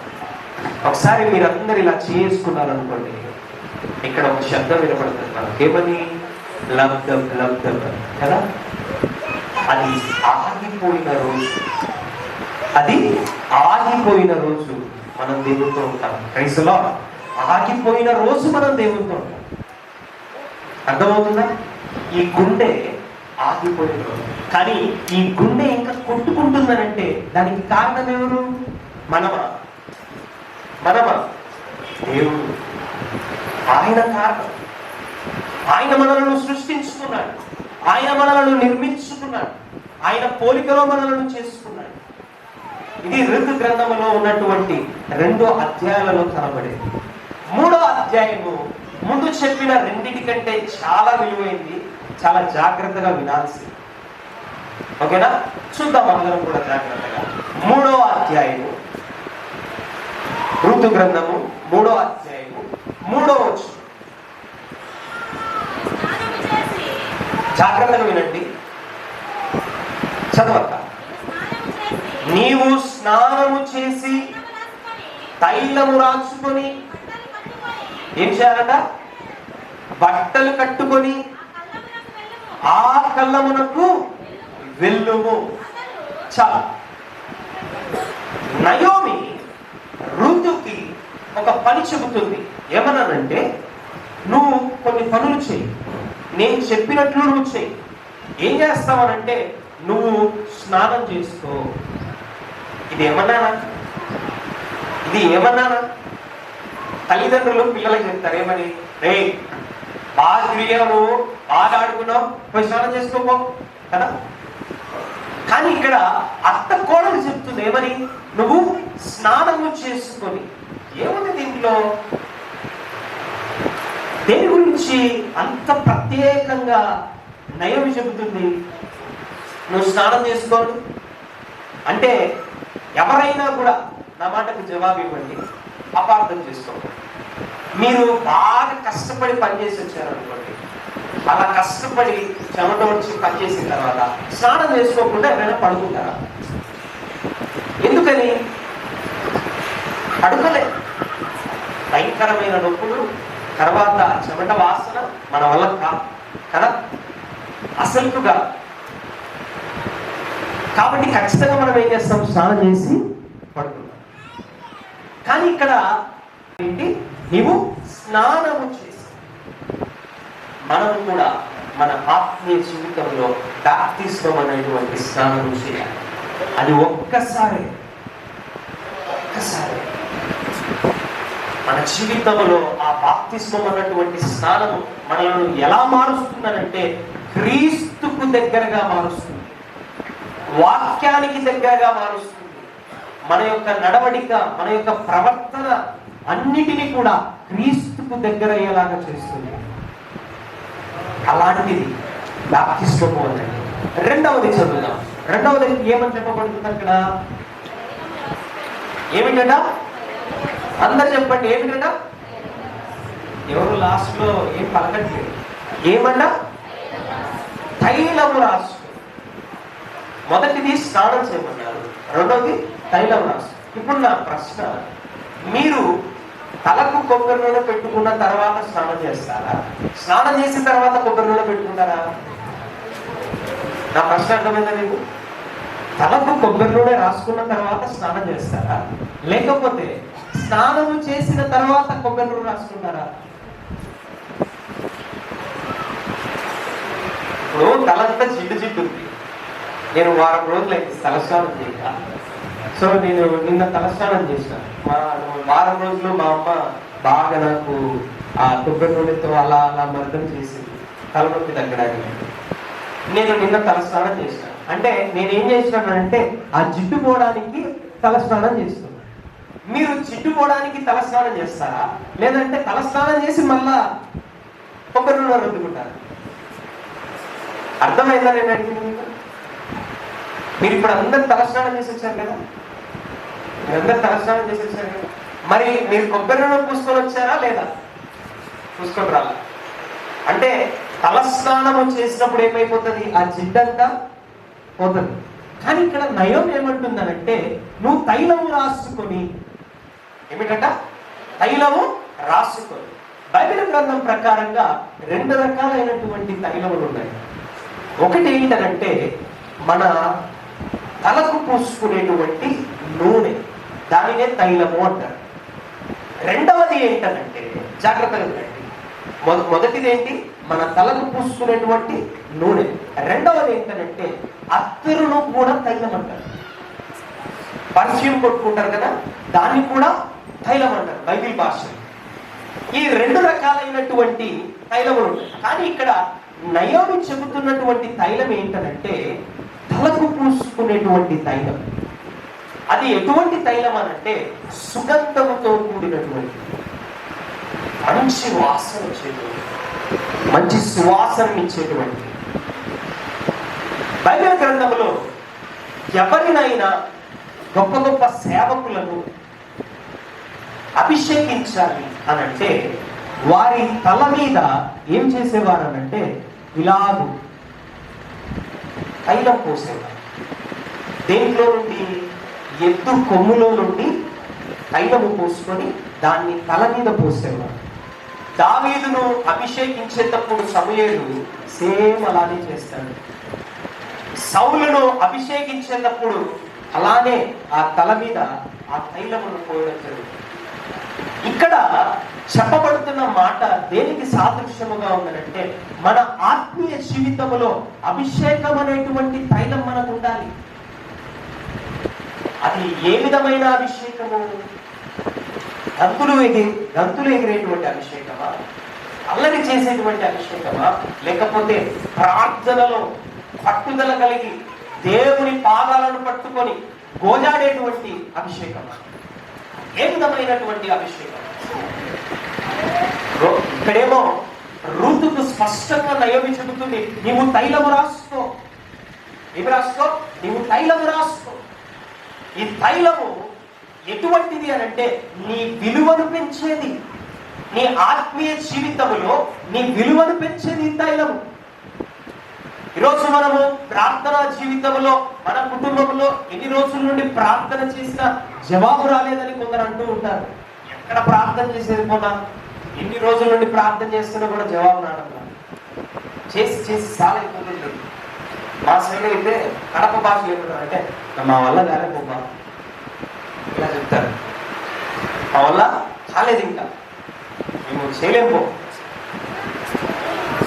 ఒకసారి మీరందరూ ఇలా చేసుకున్నారనుకోండి, ఇక్కడ ఒక శబ్దం వినపడుతుంది మనకి, ఏమని? లబ్ధం లబ్ధం కదా. అది ఆగిపోయిన రోజు, అది ఆగిపోయిన రోజు మనం దేవుడితో ఉంటాం. Praise the lord. ఆగిపోయిన రోజు మనం దేవుడితో ఉంటాం. అర్థమవుతుందా? ఈ గుండె ఆగిపోయిన రోజు, కానీ ఈ గుండె ఇంకా కొట్టుకుంటుందనంటే దానికి కారణం ఎవరు? మనమా? దేవుడు. ఆయన కారణం. ఆయన మనలను సృష్టించుకున్నాడు, ఆయన మనలను నిర్మించుకున్నాడు, ఆయన పోలికలో మనలను చేసుకున్నాడు. ఇది ఋతు గ్రంథంలో ఉన్నటువంటి 2 అధ్యాయాలలో కనబడేది. 3వ అధ్యాయము ముందు చెప్పిన రెండింటికంటే చాలా విలువైంది, చాలా జాగ్రత్తగా వినాల్సింది. ఓకేనా? చూద్దాం అందరం కూడా జాగ్రత్తగా. 3వ అధ్యాయము ఋతు గ్రంథము 3వ అధ్యాయము 3వ వచనం. జాగ్రత్తగా వినండి, చదవక. నీవు స్నానము చేసి తైలము రాచుకొని ఏం చేయాలట? బట్టలు కట్టుకొని ఆ కళ్ళమునకు వెళ్ళుము. చాలు. నయోమి ఋతుకి ఒక పని చెబుతుంది. ఏమన్నానంటే, నువ్వు కొన్ని పనులు చెయ్యి, నేను చెప్పినట్లు నువ్వు చెయ్యి. ఏం చేస్తావనంటే, నువ్వు స్నానం చేసుకో. ఇది ఏమన్నానా? తల్లిదండ్రులు పిల్లలకి చెప్తారు ఏమని? రే, బాగా తిరిగావు, బాగా ఆడుకున్నావు, పోయి స్నానం చేసుకోపో కదా. కానీ ఇక్కడ అత్త కోడలు చెప్తుంది ఏమని? నువ్వు స్నానము చేసుకొని. ఏముంది దీంట్లో? దేని గురించి అంత ప్రత్యేకంగా నయోమి చెబుతుంది నువ్వు స్నానం చేసుకోను అంటే? ఎవరైనా కూడా నా మాటకు జవాబు ఇవ్వండి, అపార్థం చేసుకోండి. మీరు బాగా కష్టపడి పనిచేసి వచ్చారనుకోండి, అలా కష్టపడి చెమట వచ్చి పనిచేసిన తర్వాత స్నానం చేసుకోకుండా ఎవరైనా పడుకుంటారా? ఎందుకని? పడుకోలే, భయంకరమైన నొప్పులు, తర్వాత చెమట వాసన మన వల్ల కదా అసలుగా. కాబట్టి ఖచ్చితంగా మనం ఏం చేస్తాం? స్నానం చేసి పడుకుంటాం. కానీ ఇక్కడ ఏంటి? నీవు స్నానము చేసి. మనం కూడా మన ఆత్మీయ జీవితంలో బాప్తిస్మం అనేటువంటి స్నానం చేయాలి. అది ఒక్కసారి మన జీవితంలో ఆ బాప్తిస్మం అన్నటువంటి స్నానము మనలను ఎలా మారుస్తుందనంటే, క్రీస్తుకు దగ్గరగా మారుస్తుంది, వాక్యానికి దగ్గరగా మారుస్తుంది. మన యొక్క నడవడిక, మన యొక్క ప్రవర్తన అన్నిటినీ కూడా క్రీస్తుకు దగ్గర అయ్యేలాగా చేస్తుంది. అలాంటిది బాప్తిస్మము అన్నది. రెండవది చదువుదాం. రెండవది ఏమని చెప్పబడుతుంది అక్కడ? ఏమిటట? అందరు చెప్పండి, ఏమిటట? ఎవరు లాస్ట్ లో ఏం పలకట్లేదు. ఏమన్నా? తైలము రాసు. మొదటిది స్నానం చేయమన్నారు, రెండవది తైలం రాసు. ఇప్పుడు నా ప్రశ్న, మీరు తలకు కొబ్బరి నూనె పెట్టుకున్న తర్వాత స్నానం చేస్తారా? స్నానం చేసిన తర్వాత కొబ్బరి నూనె పెట్టుకుంటారా? నా ప్రశ్న అర్థమైందా మీకు? తలకు కొబ్బరి నూనె రాసుకున్న తర్వాత స్నానం చేస్తారా, లేకపోతే స్నానము చేసిన తర్వాత కొబ్బరి నూనె రాసుకుంటారా? ఇప్పుడు తలంతా జిడ్డు జిడ్డు ఉంది, నేను వారం రోజులు అయితే తలస్నానం చేయక, సో నేను నిన్న తలస్నానం చేశాను. వారం రోజులు మా అమ్మ బాగా నాకు ఆ కొబ్బరి నూనెతో అలా అలా మర్దం చేసింది తలనొప్పి తగ్గడానికి. నేను నిన్న తలస్నానం చేశాను. అంటే నేనేం చేసినానంటే ఆ జిడ్డు పోవడానికి తలస్నానం చేస్తున్నాను. మీరు జిడ్డు పోవడానికి తలస్నానం చేస్తారా, లేదంటే తలస్నానం చేసి మళ్ళా కొబ్బరి నూనె రుద్దుకుంటారా? అర్థమైందా నేను అడిగింది మీకు? మీరు ఇప్పుడు అందరు తలస్నానం చేసి వచ్చారు కదా, మీరందరూ తలస్నానం చేసి వచ్చారు కదా, మరి మీరు కొబ్బరి నూనె పూసుకొని వచ్చారా లేదా? పూసుకొని రాలా. అంటే తలస్నానము చేసినప్పుడు ఏమైపోతుంది? ఆ జిడ్డంతా పోతుంది. కానీ ఇక్కడ నయం ఏమంటుందనంటే, నువ్వు తైలము రాసుకొని, ఏమిటంట? తైలము రాసుకొని. బైబిల్ గ్రంథం ప్రకారంగా 2 రకాలైనటువంటి తైలములు ఉన్నాయి. ఒకటి ఏంటంటే మన తలకు పూసుకునేటువంటి నూనె, దానినే తైలము అంటారు. రెండవది ఏంటంటే, జాగ్రత్తగా వినండి, మొదటిది ఏంటి? మన తలకు పూసుకునేటువంటి నూనె. రెండవది ఏంటంటే అత్తరును కూడా తైలం అంటారు. పర్ఫ్యూమ్ కొట్టుకుంటారు కదా, దాన్ని కూడా తైలం అంటారు బైబిల్ భాష. ఈ 2 రకాలైనటువంటి తైలములు ఉంటాయి. కానీ ఇక్కడ నయోమి చెబుతున్నటువంటి తైలం ఏంటంటే తలకు పూసుకునేటువంటి తైలం. అది ఎటువంటి తైలం అనంటే సుగంధముతో కూడినటువంటి, మంచి వాసన వచ్చేటువంటి, మంచి సువాసన ఇచ్చేటువంటి. బైబిల్ గ్రంథంలో ఎవరినైనా గొప్ప గొప్ప సేవకులను అభిషేకించాలి అనంటే వారి తల మీద ఏం చేసేవారు అనంటే ఇలాగు తైలం పోసేవారు. దేంట్లో నుండి? ఎద్దు కొమ్ములో నుండి తైలము పోసుకొని దాన్ని తల మీద పోసేవారు. దావీదును అభిషేకించేటప్పుడు సమూయేలు సేమ్ అలానే చేస్తాడు. సౌలును అభిషేకించేటప్పుడు అలానే ఆ తల మీద ఆ తైలమును పోయడం జరుగుతుంది. ఇక్కడ చెప్పబడుతున్న మాట దేనికి సాదృశ్యముగా ఉందంటే మన ఆత్మీయ జీవితంలో అభిషేకం అనేటువంటి తైలం మనకు ఉండాలి. అది ఏ విధమైన అభిషేకము? గంతులు ఎగిరేటువంటి అభిషేకమా, అల్లరి చేసేటువంటి అభిషేకమా, లేకపోతే ప్రార్థనలో పట్టుదల కలిగి దేవుని పాదాలను పట్టుకొని గోజాడేటువంటి అభిషేకమా? ఏ విధమైనటువంటి అభిషేకం? ఇక్కడేమో ఋతుకు స్పష్టంగా నయోమి చెబుతుంది, నీవు తైలము రాసుకో. ఏమి రాసుకో? నీవు తైలము రాసుకో. ఈ తైలము ఎటువంటిది అనంటే నీ విలువను పెంచేది, నీ ఆత్మీయ జీవితంలో నీ విలువను పెంచేది ఈ తైలము. ఈరోజు మనము ప్రార్థనా జీవితంలో మన కుటుంబంలో ఎన్ని రోజుల నుండి ప్రార్థన చేసినా జవాబు రాలేదని కొందరు అంటూ ఉంటారు. ఎక్కడ ప్రార్థన చేసేది పోనా, ఎన్ని రోజుల నుండి ప్రార్థన చేస్తున్నా కూడా జవాబు రావడం చేసి చేసి చాలా ఇబ్బంది లేదు. మా సైడ్ అయితే కడప భాష ఏమంటారంటే మా వల్ల కాలేకపోబా ఇలా చెప్తారు. మా వల్ల కాలేదు, ఇంకా మేము చేయలేము.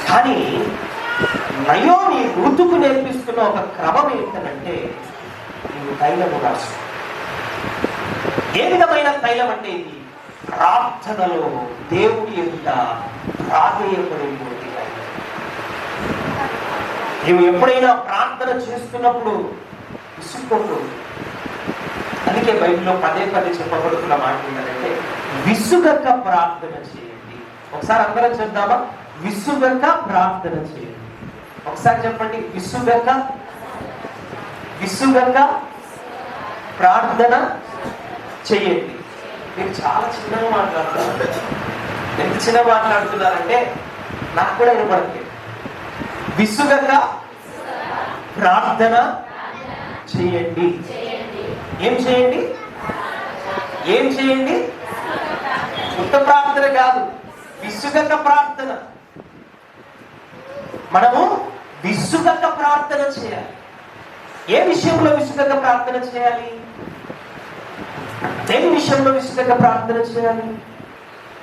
కానీ నయోమి ఋతుకు నేర్పిస్తున్న ఒక క్రమం ఏంటంటే నీవు తైలము రాసు. ఏ విధమైన తైలం అంటే ఇది ప్రార్థనలో దేవుడి ఎదుట ప్రాధేయపడేటువంటి తైలం. నీవు ఎప్పుడైనా ప్రార్థన చేస్తున్నప్పుడు విసుక్కోకూడదు. అందుకే బైబిల్లో పదే పదే చెప్పబడుతున్న మాట ఏంటంటే విసుగక ప్రార్థన చేయండి. ఒకసారి అందరం చెప్దామా? విసుగక ప్రార్థన చేయండి. ఒకసారి చెప్పండి, విసుగక ప్రార్థన చేయండి. మీరు చాలా చిన్నగా మాట్లాడుతున్నారు. ఎంత చిన్నగా మాట్లాడుతున్నారంటే నాకు కూడా వినపడట్లేదు. విసుగక ప్రార్థన చేయండి. ఏం చేయండి? ఏం చేయండి? ఉత్త ప్రార్థన కాదు, విసుగక ప్రార్థన. మనము విసుగక ప్రార్థన చేయాలి. ఏ విషయంలో విసుగక ప్రార్థన చేయాలి? దేని విషయంలో విసుగక ప్రార్థన చేయాలి?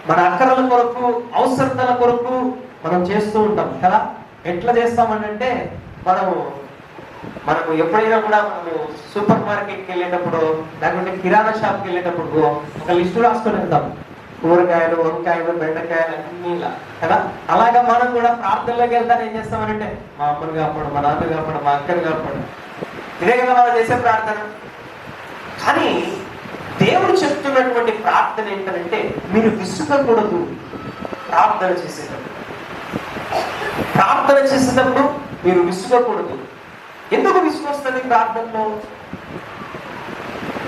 మన అక్కరల కొరకు, అవసరతల కొరకు మనం చేస్తూ ఉంటాం కదా. ఎట్లా చేస్తామనంటే, మనము ఎప్పుడైనా కూడా మనము సూపర్ మార్కెట్కి వెళ్ళేటప్పుడు, లేకుంటే కిరాణా షాప్కి వెళ్ళేటప్పుడు ఒక లిస్టు రాసుకొని వెళ్తాం. కూరగాయలు, వంకాయలు, బెండకాయలు అన్నీ కదా. అలాగా మనం కూడా ప్రార్థనలోకి వెళ్తాను ఏం చేస్తామనంటే, మా అమ్మను కాపాడు, మా నాన్న కాపాడు, మా అక్కను కాపాడు. ఇదే కదా మనం చేసే ప్రార్థన. కానీ దేవుడు చెప్తున్నటువంటి ప్రార్థన ఏంటంటే, మీరు విసుగకూడదు. ప్రార్థన చేసేటప్పుడు మీరు విసుగకూడదు. ఎందుకు విసుగు వస్తుంది ప్రార్థనలో?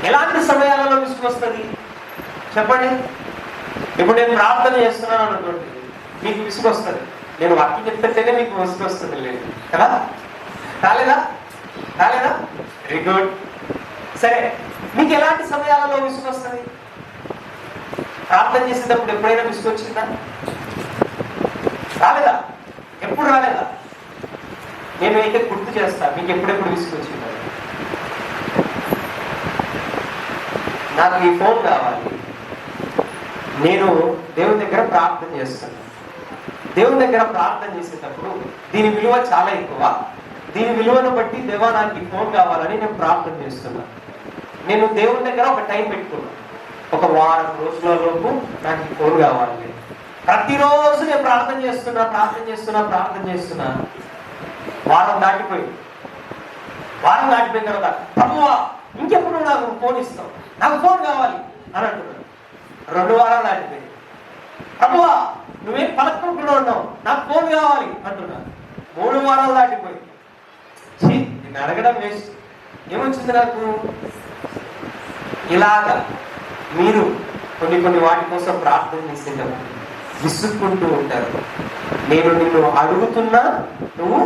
ఎలాంటి సమయాలలో విసుగు వస్తుంది చెప్పండి? ఇప్పుడు నేను ప్రార్థన చేస్తున్నాను అనుకోండి, మీకు విసుగు వస్తుంది. నేను వాక్యం చెప్తుంటేనే మీకు విసుగు వస్తుంది, లేదు కదా? రాలేదా? Very good. సరే, మీకు ఎలాంటి సమయాలలో విసుగు వస్తుంది? ప్రార్థన చేసేటప్పుడు ఎప్పుడైనా విసుగు వచ్చిందా? రాలేదా? ఎప్పుడు రాలేదా? నేను అయితే గుర్తు చేస్తా, మీకు ఎప్పుడెప్పుడు విసుగు వచ్చిందా? నాకు ఈ ఫోన్ కావాలి. నేను దేవుని దగ్గర ప్రార్థన చేస్తాను. దేవుని దగ్గర ప్రార్థన చేసేటప్పుడు దీని విలువ చాలా ఎక్కువ. దీని విలువను బట్టి దేవా నాకు ఈ ఫోన్ కావాలని నేను ప్రార్థన చేస్తున్నా. నేను దేవుని దగ్గర ఒక టైం పెట్టుకున్నా, ఒక వారం రోజుల లోపు నాకు ఈ ఫోన్ కావాలి. ప్రతిరోజు నేను ప్రార్థన చేస్తున్నా. వారం దాటిపోయిన తర్వాత, ప్రభువా ఇంకెప్పుడు నాకు ఫోన్ ఇస్తావు, నాకు ఫోన్ కావాలి అని అంటున్నాను. 2 వారాలు దాటిపోయింది. ప్రభువా నువ్వేం పలకకుండా ఉన్నావు, నాకు ఫోన్ కావాలి అంటున్నాను. 3 వారాలు దాటిపోయింది. నేను అడగడం వేస్ట్. ఏమొచ్చింది నాకు? ఇలాగా మీరు కొన్ని వాటి కోసం ప్రార్థన చేసేటప్పుడు విసుక్కుంటూ ఉంటారు. నేను నిన్ను అడుగుతున్నా, నువ్వు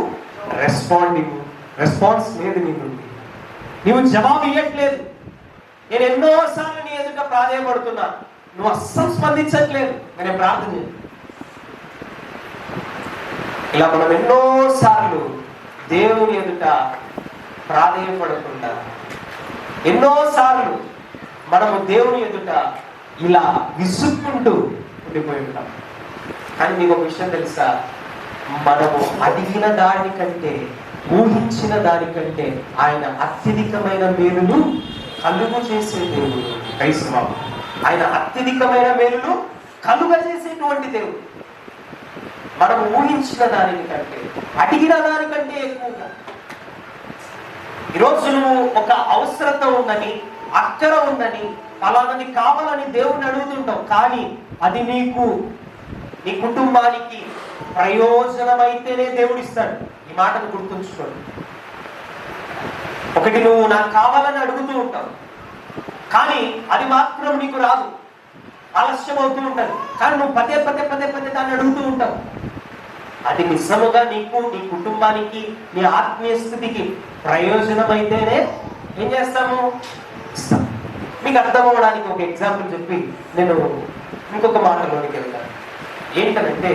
రెస్పాన్స్ లేదు, నీవు జవాబు ఇవ్వట్లేదు. నేను ఎన్నోసార్లు నీ ఎదుట ప్రాధేయపడుతున్నా, నువ్వు అస్సలు స్పందించట్లేదు. నేను ప్రార్థన చేయ. ఇలా మనం ఎన్నోసార్లు దేవుని ఎదుట ప్రాధేయపడకుండా, ఎన్నోసార్లు మనము దేవుని ఎదుట ఇలా విసుక్కుంటూ ఉండిపోయి ఉంటాం. కానీ మీకు ఒక విషయం తెలుసా? మనము అడిగిన దానికంటే, ఊహించిన దానికంటే ఆయన అత్యధికమైన మేలును కలుగు చేసే దేవుడు. క్రైస్తవం ఆయన అత్యధికమైన మేలును కలుగ చేసేటువంటి దేవుడు. మనం ఊహించిన దానికంటే, అడిగిన దానికంటే ఎక్కువగా. ఈరోజు నువ్వు ఒక అవసరత ఉందని, అక్కర ఉందని, ఫలానది కావాలని దేవుడిని అడుగుతుంటావు. కానీ అది నీకు, నీ కుటుంబానికి ప్రయోజనమైతేనే దేవుడు ఇస్తాడు. ఈ మాటను గుర్తుంచుకోండి. ఒకటి, నువ్వు నాకు కావాలని అడుగుతూ ఉంటావు, కానీ అది మాత్రం నీకు రాదు, ఆలస్యం అవుతూ ఉంటుంది. కానీ నువ్వు పదే దాన్ని అడుగుతూ ఉంటావు. అది నిజముగా నీకు, నీ కుటుంబానికి, నీ ఆత్మీయ స్థితికి ప్రయోజనమైతేనే ఏం చేస్తాము? ఇస్తాం. మీకు అర్థం అవ్వడానికి ఒక ఎగ్జాంపుల్ చెప్పి నేను ఇంకొక మాటలోనికి వెళ్తాను. ఏంటంటే,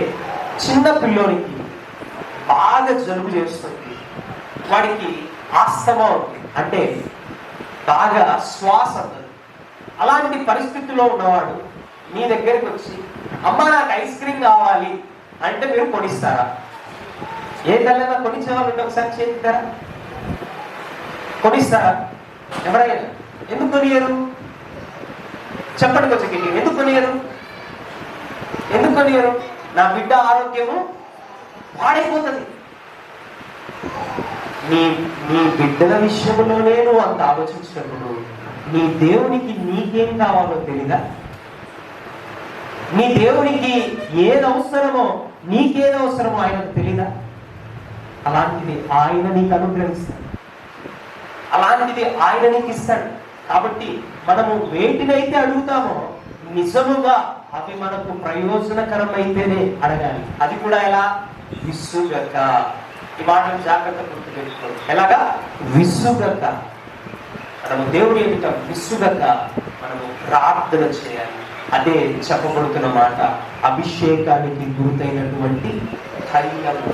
చిన్న పిల్లోనికి బాగా జలుబు చేస్తుంది, వాడికి ఆస్తమా ఉంది, అంటే బాగా శ్వాస అందదు. అలాంటి పరిస్థితిలో ఉన్నవాడు మీ దగ్గరికి వచ్చి, అమ్మ నాకు ఐస్ క్రీమ్ కావాలి అంటే మీరు కొనిస్తారా? ఏ తల్లైనా కొనిచ్చేవాళ్ళు ఒకసారి చేస్తారా? కొనిస్తారా? ఎవరైనా? ఎందుకు కొనియరు? చెప్పండి కొంచెం. ఎందుకు కొనియరు? నా బిడ్డ ఆరోగ్యము పాడైపోతుంది. నీ బిడ్డల విషయంలోనే నువ్వు అంత ఆలోచించినప్పుడు, నీ దేవునికి నీకేం కావాలో తెలీదా? నీ దేవునికి ఏది అవసరమో, నీకేది అవసరమో ఆయనకు తెలీదా? అలాంటిది ఆయన నీకు అనుగ్రహిస్తాడు, అలాంటిది ఆయన నీకు ఇస్తాడు. కాబట్టి మనము వేటినైతే అడుగుతామో నిజముగా అవి మనకు ప్రయోజనకరమైతేనే అడగాలి. అది కూడా ఎలా? విసుగక. ఈ మాటను జాగ్రత్త గుర్తు తెచ్చుకోండి. ఎలాగా? విసుగక. మనము దేవుని ఎదుట విసుగక మనము ప్రార్థన చేయాలి. అదే చెప్పబడుతున్న మాట, అభిషేకానికి గుర్తైనటువంటి తైలము.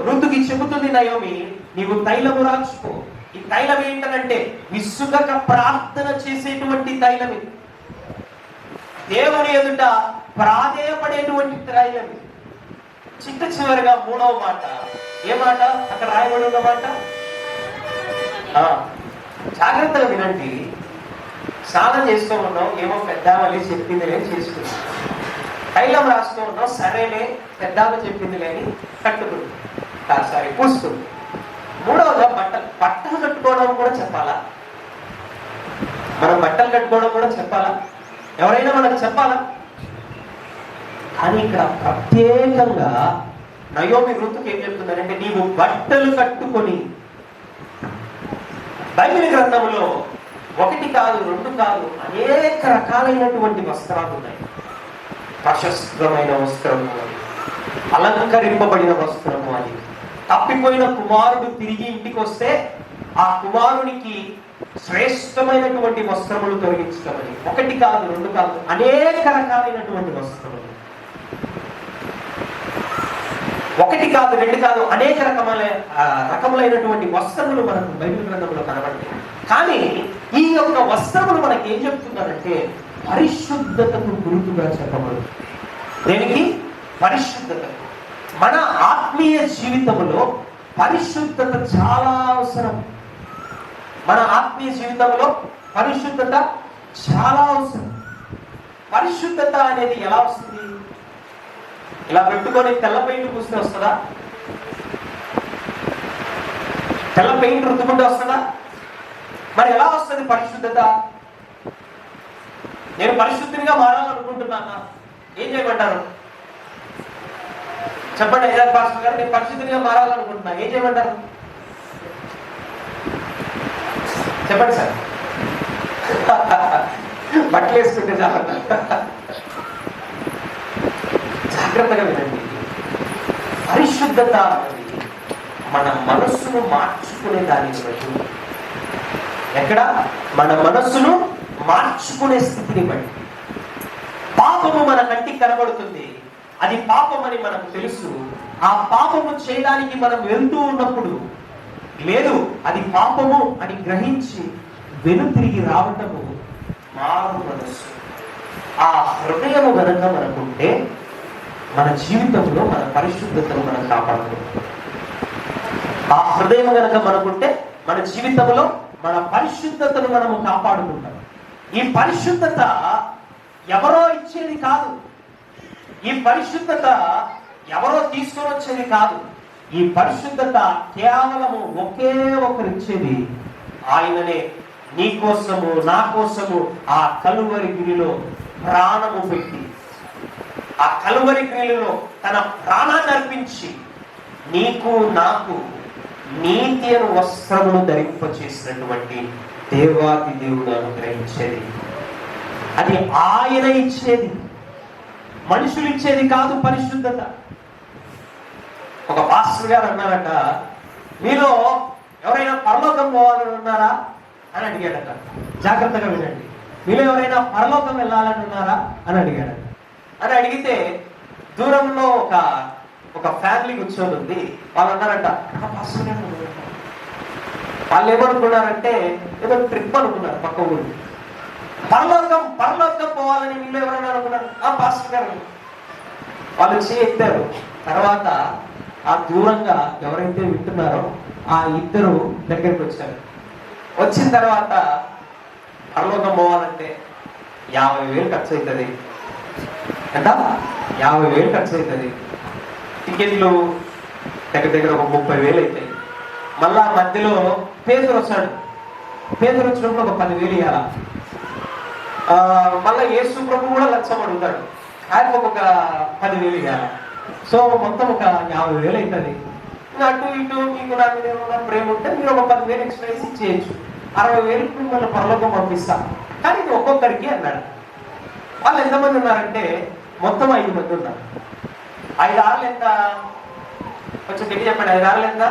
ఋతుకి చెబుతుంది నయోమి, నీవు తైలము రాచుకో. ఈ తైలం ఏంటనంటే విసుగక ప్రార్థన చేసేటువంటి తైలం. దేవుని ఎదుట ప్రాధేయపడేటువంటి తైలం. చిట్ట చివరిగా 3వ మాట, ఏ మాట అక్కడ రాయబడి ఉన్న మాట? జాగ్రత్తగా వినండి. స్నానం చేస్తూ ఉన్నాం, ఏమో పెద్దామని చెప్పింది లేని చేసుకున్నాం. తైలం రాస్తూ ఉన్నాం, సరేలే పెద్దామ చెప్పింది లేని కట్టుకుంది, సారీ పూస్తుంది. 3వగా బట్టలు కట్టుకోవడం కూడా చెప్పాలా? మనం బట్టలు కట్టుకోవడం కూడా చెప్పాలా? ఎవరైనా మనకు చెప్పాలా? కానీ ఇక్కడ ప్రత్యేకంగా నయోమి ఋతుకి ఏం చెప్తుందంటే, నీవు బట్టలు కట్టుకొని. బైబిల్ గ్రంథంలో 1 కాదు 2 కాదు అనేక రకాలైనటువంటి వస్త్రాలు ఉన్నాయి. ప్రశస్తమైన వస్త్రము అని, అలంకరింపబడిన వస్త్రము అని. తప్పిపోయిన కుమారుడు తిరిగి ఇంటికి వస్తే ఆ కుమారునికి శ్రేష్టమైనటువంటి వస్త్రములు తొలగించమని. 1 కాదు 2 కాదు అనేక రకాలైనటువంటి వస్త్రములు. 1 కాదు 2 కాదు అనేక రకములైనటువంటి వస్త్రములు మనకు బైబిల్ గ్రంథంలో కనబడతాయి. కానీ ఈ యొక్క వస్త్రములు మనకి ఏం చెప్తున్నారంటే పరిశుద్ధతకు గుర్తుగా చెప్పబడు. దేనికి? పరిశుద్ధత. మన ఆత్మీయ జీవితంలో పరిశుద్ధత చాలా అవసరం. మన ఆత్మీయ జీవితంలో పరిశుద్ధత చాలా అవసరం. పరిశుద్ధత అనేది ఎలా వస్తుంది? ఇలా పెట్టుకొని తెల్ల పెయింట్ పూస్తే వస్తుందా? తెల్ల పెయింట్ రుద్దుకుంటే వస్తుందా? మరి ఎలా వస్తుంది పరిశుద్ధత? నేను పరిశుద్ధిగా మారాలనుకుంటున్నానా? ఏం చేయమంటారు? చెప్పండి ఐదారు పాస్టర్ గారు, నేను పరిశుద్ధిగా మారాలనుకుంటున్నా, ఏం చేయమంటారు? చెప్పండి సార్. బట్టలు వేసుకుంటే జాగ్రత్తగా వినండి. పరిశుద్ధత అనేది మన మనస్సును మార్చుకునే దానిని బట్టి. ఎక్కడ? మన మనస్సును మార్చుకునే స్థితిని బట్టి. పాపము మన కంటికి కనబడుతుంది, అది పాపమని మనకు తెలుసు. ఆ పాపము చేయడానికి మనం వెళ్తూ ఉన్నప్పుడు లేదు, అది పాపము అని గ్రహించి వెనుతిరిగి రావటము మారు మనస్సు. ఆ హృదయము గనక మనకుంటే మన జీవితంలో మన పరిశుద్ధతను మనం కాపాడుకుంటాం. ఆ హృదయం గనక మనకుంటే మన జీవితంలో మన పరిశుద్ధతను మనము కాపాడుకుంటాం. ఈ పరిశుద్ధత ఎవరో ఇచ్చేది కాదు. ఈ పరిశుద్ధత ఎవరో తీసుకొని వచ్చేది కాదు. ఈ పరిశుద్ధత కేవలము ఒకే ఒకరు ఇచ్చేది, ఆయననే. నీ కోసము నా కోసము ఆ కలువరి గిరిలో ప్రాణము పెట్టి, ఆ కలువరి గిరిలో తన ప్రాణాన్ని అర్పించి నీకు నాకు నీతి అను వస్త్రమును ధరింపచేసినటువంటి దేవాది దేవుడు అనుగ్రహించేది. అది ఆయన ఇచ్చేది, మనుషులు ఇచ్చేది కాదు పరిశుద్ధత. ఒక పాస్టర్ గారు అన్నారట, మీలో ఎవరైనా పరలోకం పోవాలని ఉన్నారా అని అడిగాడట. జాగ్రత్తగా వినండి. మీలో ఎవరైనా పరలోకం వెళ్ళాలని ఉన్నారా అని అడిగాడట. అని అడిగితే దూరంలో ఒక ఫ్యామిలీ కూర్చొని ఉంది. వాళ్ళు అన్నారంట, పాస్టర్ గారు. వాళ్ళు ఏమనుకున్నారంటే ఏదో ట్రిప్ అనుకున్నారు, పక్క ఊరు. పరలోకం పోవాలని వీళ్ళు ఎవరైనా అనుకున్నారు, ఆ పాస్టర్ గారు. వాళ్ళు ఎత్తారు. తర్వాత ఆ దూరంగా ఎవరైతే వింటున్నారో ఆ ఇద్దరు దగ్గరికి వచ్చారు. వచ్చిన తర్వాత పరలోకం పోవాలంటే 50,000 ఖర్చు అవుతుంది అంట. 50,000 ఖర్చు అవుతుంది. టికెట్లు దగ్గర ఒక 30,000 అవుతాయి. మళ్ళా మధ్యలో పేదరు వచ్చాడు. పేదరు వచ్చినప్పుడు ఒక 10,000 ఇవ్వాల. మళ్ళా యేసు ప్రభు కూడా లక్షం అడుగుతాడు, ఆయనకు ఒక 10,000 ఇవ్వాలి. సో మొత్తం ఒక 50,000 అవుతుంది. అటు ఇటు మీకు నా మీద ఏమన్నా ప్రేమ ఉంటే మీరు ఒక 10,000 ఎక్స్ట్రా వేసి ఇచ్చేయచ్చు. 60,000 మిమ్మల్ని పరలోకం పంపిస్తా. కానీ ఇది ఒక్కొక్కరికి అన్నాడు. వాళ్ళు ఎంతమంది ఉన్నారంటే మొత్తం 5 మంది ఉన్నారు. 5 ఆరులు ఎంత? కొంచెం గట్టి చెప్పండి. 5 ఆరులు ఎంత?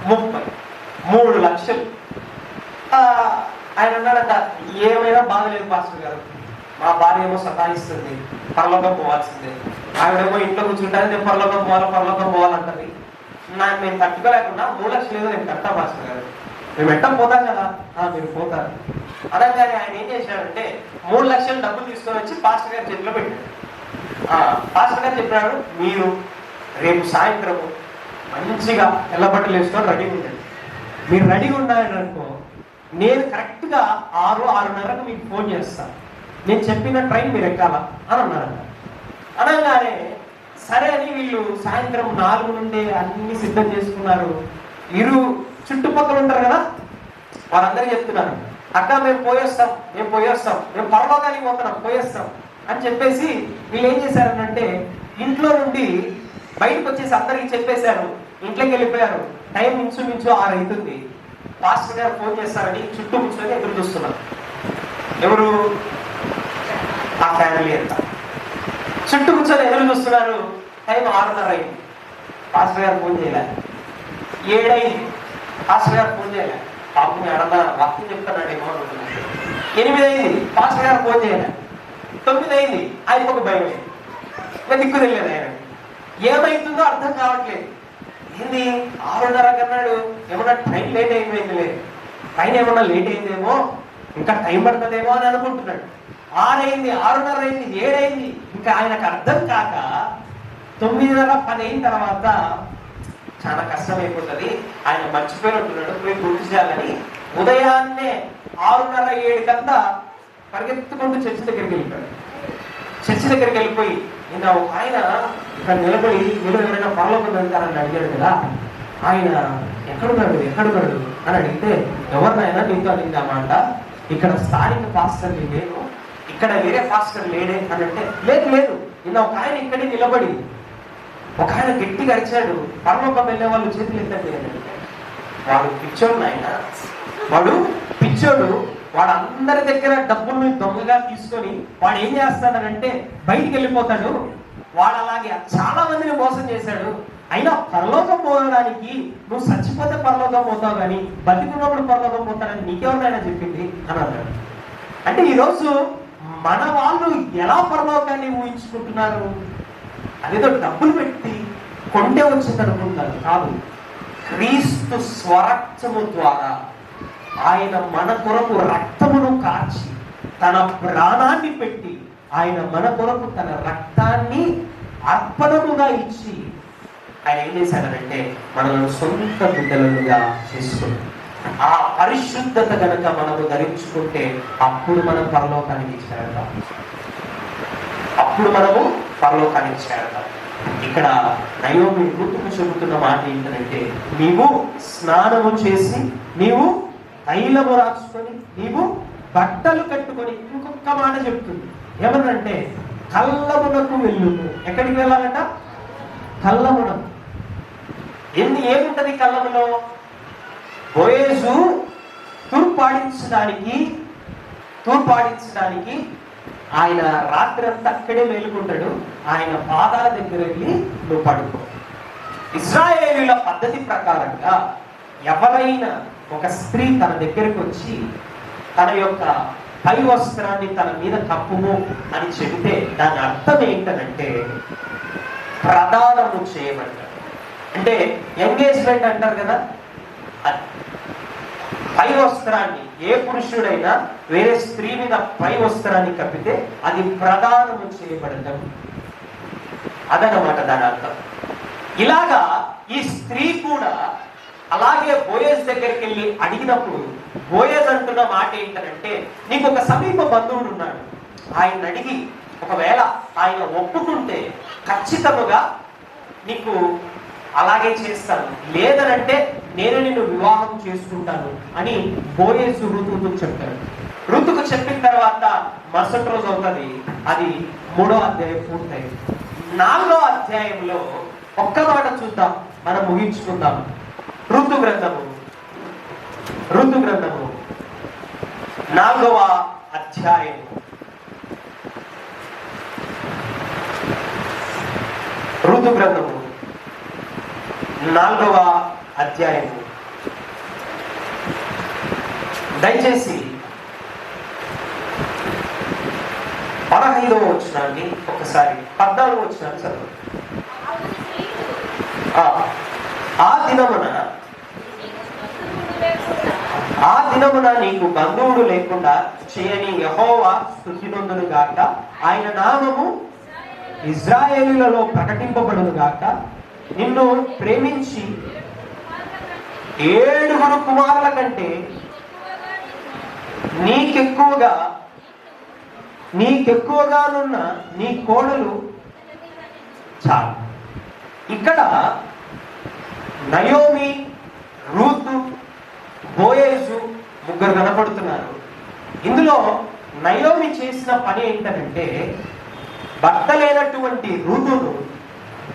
30. 3,00,000. ఆయన అన్నాడంట, ఏమైనా బాధలేదు పాస్టర్ గారు, మా భార్య ఏమో సతాయిస్తుంది, పరలోకం పోవాల్సిందే. ఆవిడేమో ఇంట్లో కూర్చుంటాను, నేను పరలోకం పోవాలంటది. మేము తట్టుకోలేకుండా 3,00,000 ఏదో నేను కట్టా పాస్టర్ గారు, మేము ఎట్టం పోతాం కదా. మీరు పోతారు అనగానే ఆయన ఏం చేశాడంటే 3,00,000 డబ్బులు తీసుకొని వచ్చి పాస్టర్ గారి చేతిలో పెట్టాడు. పాస్టర్ గారు చెప్పాడు, మీరు రేపు సాయంత్రము మంచిగా తెల్ల బట్టలు వేసుకొని రెడీగా ఉండండి. మీరు రెడీగా ఉన్నారనుకో, నేను కరెక్ట్గా 6-6:30కు మీకు ఫోన్ చేస్తాను, నేను చెప్పిన ట్రైన్ మీరు ఎక్కాలా అని అన్నారంట. అనగానే సరే అని వీళ్ళు సాయంత్రం 4 నుండి అన్ని సిద్ధం చేసుకున్నారు. చుట్టుపక్కల ఉంటారు కదా, వారందరూ చెప్తున్నారు, అక్క మేము పోయేస్తాం, మేము పరలోకానికి పోయేస్తాం అని చెప్పేసి వీళ్ళు ఏం చేశారనంటే ఇంట్లో నుండి బయటకు వచ్చేసి అందరికి చెప్పేశారు, ఇంట్లోకి వెళ్ళిపోయారు. టైం ఇంచుమించు 6 అవుతుంది. పాస్టర్ గారు ఫోన్ చేస్తారని చుట్టూ కూర్చొని ఎదురు చూస్తున్నారు. ఎవరు? ఆ ఫ్యామిలీ అంతా చుట్టూ కూర్చొని ఎదురు చూస్తున్నారు. టైం 6:30 అయింది, పాస్టర్ గారు ఫోన్ చేయలే. 7 అయింది, పాస్టర్ గారు ఫోన్ చేయలే. పాపం ఎడన్నా వాక్యం చెప్తున్నాడు ఏమో అనుకుంటున్నాను. 8 అయింది, పాస్టర్ గారు ఫోన్ చేయలే. 9 అయింది, ఆయనకు ఒక భయం అయింది, దిక్కు తెలియదు. ఆయన ఏమైతుందో అర్థం కావట్లేదు. ఏంది 6:30 అన్నాడు, ఏమన్నా ట్రైన్ లేట్ అయిపోయిందిలే, ట్రైన్ ఏమన్నా లేట్ అయిందేమో, ఇంకా టైం పడుతుందేమో అని అనుకుంటున్నాడు. 6 అయింది, 6:30 అయింది, 7 అయింది, ఇంకా ఆయనకు అర్థం కాక 9:30-10 అయిన తర్వాత చాలా కష్టమైపోతుంది. ఆయన మర్చిపోయినట్టున్నాడు, పోయి గుర్తు చేయాలని ఉదయాన్నే 6:30-7 పరిగెత్తుకుంటూ చర్చి దగ్గరికి వెళ్ళిపోయాడు. చర్చి దగ్గరికి వెళ్ళిపోయి నిన్న ఒక ఆయన ఇక్కడ నిలబడి మీరు ఎవరైనా పరలోకం వెళ్తారని అడిగాడు కదా, ఆయన ఎక్కడున్నాడు అని అడిగితే, ఎవరినైనా నీతో అడిగింది ఆ మాట, ఇక్కడ స్థానిక పాస్టర్ లేను, ఇక్కడ వేరే పాస్టర్ లేడే అని అంటే, లేదు నిన్న ఒక ఆయన ఇక్కడే నిలబడి ఒక ఆయన గట్టిగా అరిచాడు, పరలోకం వెళ్ళే వాళ్ళు చేతులు ఎత్తండి అని. వాడు పిచ్చోడు, ఆయన వాడు పిచ్చోడు. వాడు అందరి దగ్గర డబ్బుల్ని దొంగగా తీసుకొని వాడు ఏం చేస్తాడంటే బయటికి వెళ్ళిపోతాడు. వాడు అలాగే చాలా మందిని మోసం చేశాడు. అయినా పరలోకం పోవడానికి నువ్వు చచ్చిపోతే పరలోకం పోతావు, కానీ బతికున్నప్పుడు పరలోకం పోతాడని నీకెవరైనా చెప్పింది అని అన్నాడు. అంటే ఈరోజు మన వాళ్ళు ఎలా పరలోకాన్ని ఊహించుకుంటున్నారు? అదేదో డబ్బులు పెట్టి కొంటే వచ్చింది అనుకుంటారు. కాదు, క్రీస్తు స్వరక్తము ద్వారా ఆయన మన కొరకు రక్తమును కార్చి తన ప్రాణాన్ని పెట్టి ఆయన మన కొరకు తన రక్తాన్ని అర్పణముగా ఇచ్చి ఆయన ఏం చేశాడనంటే మనల్ని సొంత బిడ్డలుగా చేసుకుని ఆ పరిశుద్ధత కనుక మనము ధరించుకుంటే అప్పుడు మనం పరలోకానికి చేరతాం. ఇక్కడ నయోమి ఋతుకు చెబుతున్న మాట ఏంటంటే, నీవు స్నానము చేసి, నీవు తైలము రాసుకొని, నీవు బట్టలు కట్టుకొని, ఇంకొక మాట చెప్తుంది ఏమనంటే కళ్ళమునకు వెళ్ళుము. ఎక్కడికి వెళ్ళాలంట? కళ్ళమునకు. ఏముంటది కళ్ళములో? బోయేజు తూర్పాడించడానికి ఆయన రాత్రి అంతా అక్కడే మేలుకుంటాడు. ఆయన పాదాల దగ్గర వెళ్ళి నువ్వు పడుకో. ఇశ్రాయేలీయుల పద్ధతి ప్రకారంగా ఎవరైనా ఒక స్త్రీ తన దగ్గరికి వచ్చి తన యొక్క పై వస్త్రాన్ని తన మీద కప్పుము అని చెబితే దాని అర్థం ఏంటంటే ప్రదానము చేయబడ్డాడు. అంటే ఎంగేజ్మెంట్ అంటారు కదా, పై వస్త్రాన్ని ఏ పురుషుడైనా వేరే స్త్రీ మీద పై వస్త్రాన్ని కప్పితే అది ప్రదానము చేయబడటం, అదనమాట దాని అర్థం. ఇలాగా ఈ స్త్రీ కూడా అలాగే బోయేజ్ దగ్గరికి వెళ్ళి అడిగినప్పుడు బోయేజ్ అంటున్న మాట ఏంటంటే, నీకు ఒక సమీప బంధువుడు ఉన్నాడు, ఆయన అడిగి ఒకవేళ ఆయన ఒప్పుకుంటే ఖచ్చితముగా నీకు అలాగే చేస్తాను, లేదనంటే నేను నిన్ను వివాహం చేసుకుంటాను అని బోయేజు ఋతుకు చెప్పాడు. ఋతుకు చెప్పిన తర్వాత మరుసటి రోజు అవుతుంది, అది 3వ అధ్యాయం పూర్తయింది. 4వ అధ్యాయంలో ఒక్క మాట చూద్దాం, మనం ముగించుకుందాం. ఋతు గ్రంథము 4వ అధ్యాయము. ఋతు గ్రంథము 4వ అధ్యాయము దయచేసి 15వ వచనాన్ని ఒకసారి 14వ వచనాన్ని చదవండి. ఆ దినమున నీకు బంధువుడు లేకుండా చేయని యెహోవా స్తుతినొందును గాక, ఆయన నామము ఇశ్రాయేలులలో ప్రకటింపబడును గాక. నిన్ను ప్రేమించి 7 కుమారుల కంటే నీకెక్కువగానున్న నీ కోడలు చాలు. ఇక్కడ నయోమి, రూతు, బోయేజు ముగ్గురు కనపడుతున్నారు. ఇందులో నయోమి చేసిన పని ఏంటంటే భర్త లేనటువంటి రూతును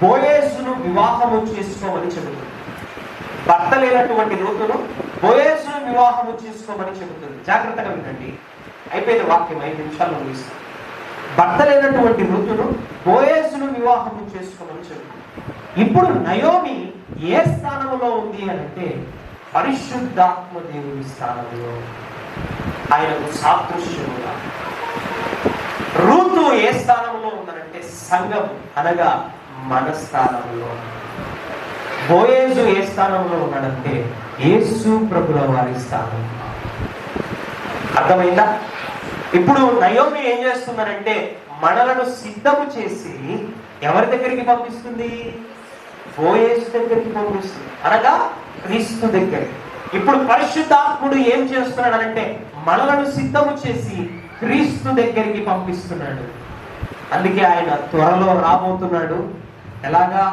బోయేజును వివాహము చేసుకోమని చెబుతుంది. భర్త లేనటువంటి రూతును బోయేజును వివాహము చేసుకోమని చెబుతుంది. జాగ్రత్తగా వినండి, అయిపోయిన వాక్యం 5 నిమిషాలు ముగిస్తుంది. భర్త లేనటువంటి రూతును బోయేజును వివాహము చేసుకోమని చెబుతుంది. ఇప్పుడు నయోమి ఏ స్థానంలో ఉంది అంటే పరిశుద్ధాత్మ దేవుని స్థానంలో, ఆయనకు సాదృశ్యముగా. రూతు ఏ స్థానంలో ఉందనంటే సంఘం అనగా మన స్థానంలో. బోయేజు ఏ స్థానంలో ఉన్నాడంటే యేసు ప్రభుల వారి స్థానం. అర్థమైందా? ఇప్పుడు నయోమి ఏం చేస్తున్నారంటే మనలను సిద్ధము చేసి ఎవరి దగ్గరికి పంపిస్తుంది? బోయేజు దగ్గరికి పంపిస్తుంది, అనగా క్రీస్తు దగ్గరికి. ఇప్పుడు పరిశుద్ధాత్ముడు ఏం చేస్తున్నాడంటే మనలను సిద్ధము చేసి క్రీస్తు దగ్గరికి పంపిస్తున్నాడు. అందుకే ఆయన త్వరలో రాబోతున్నాడు. ఎలాగా?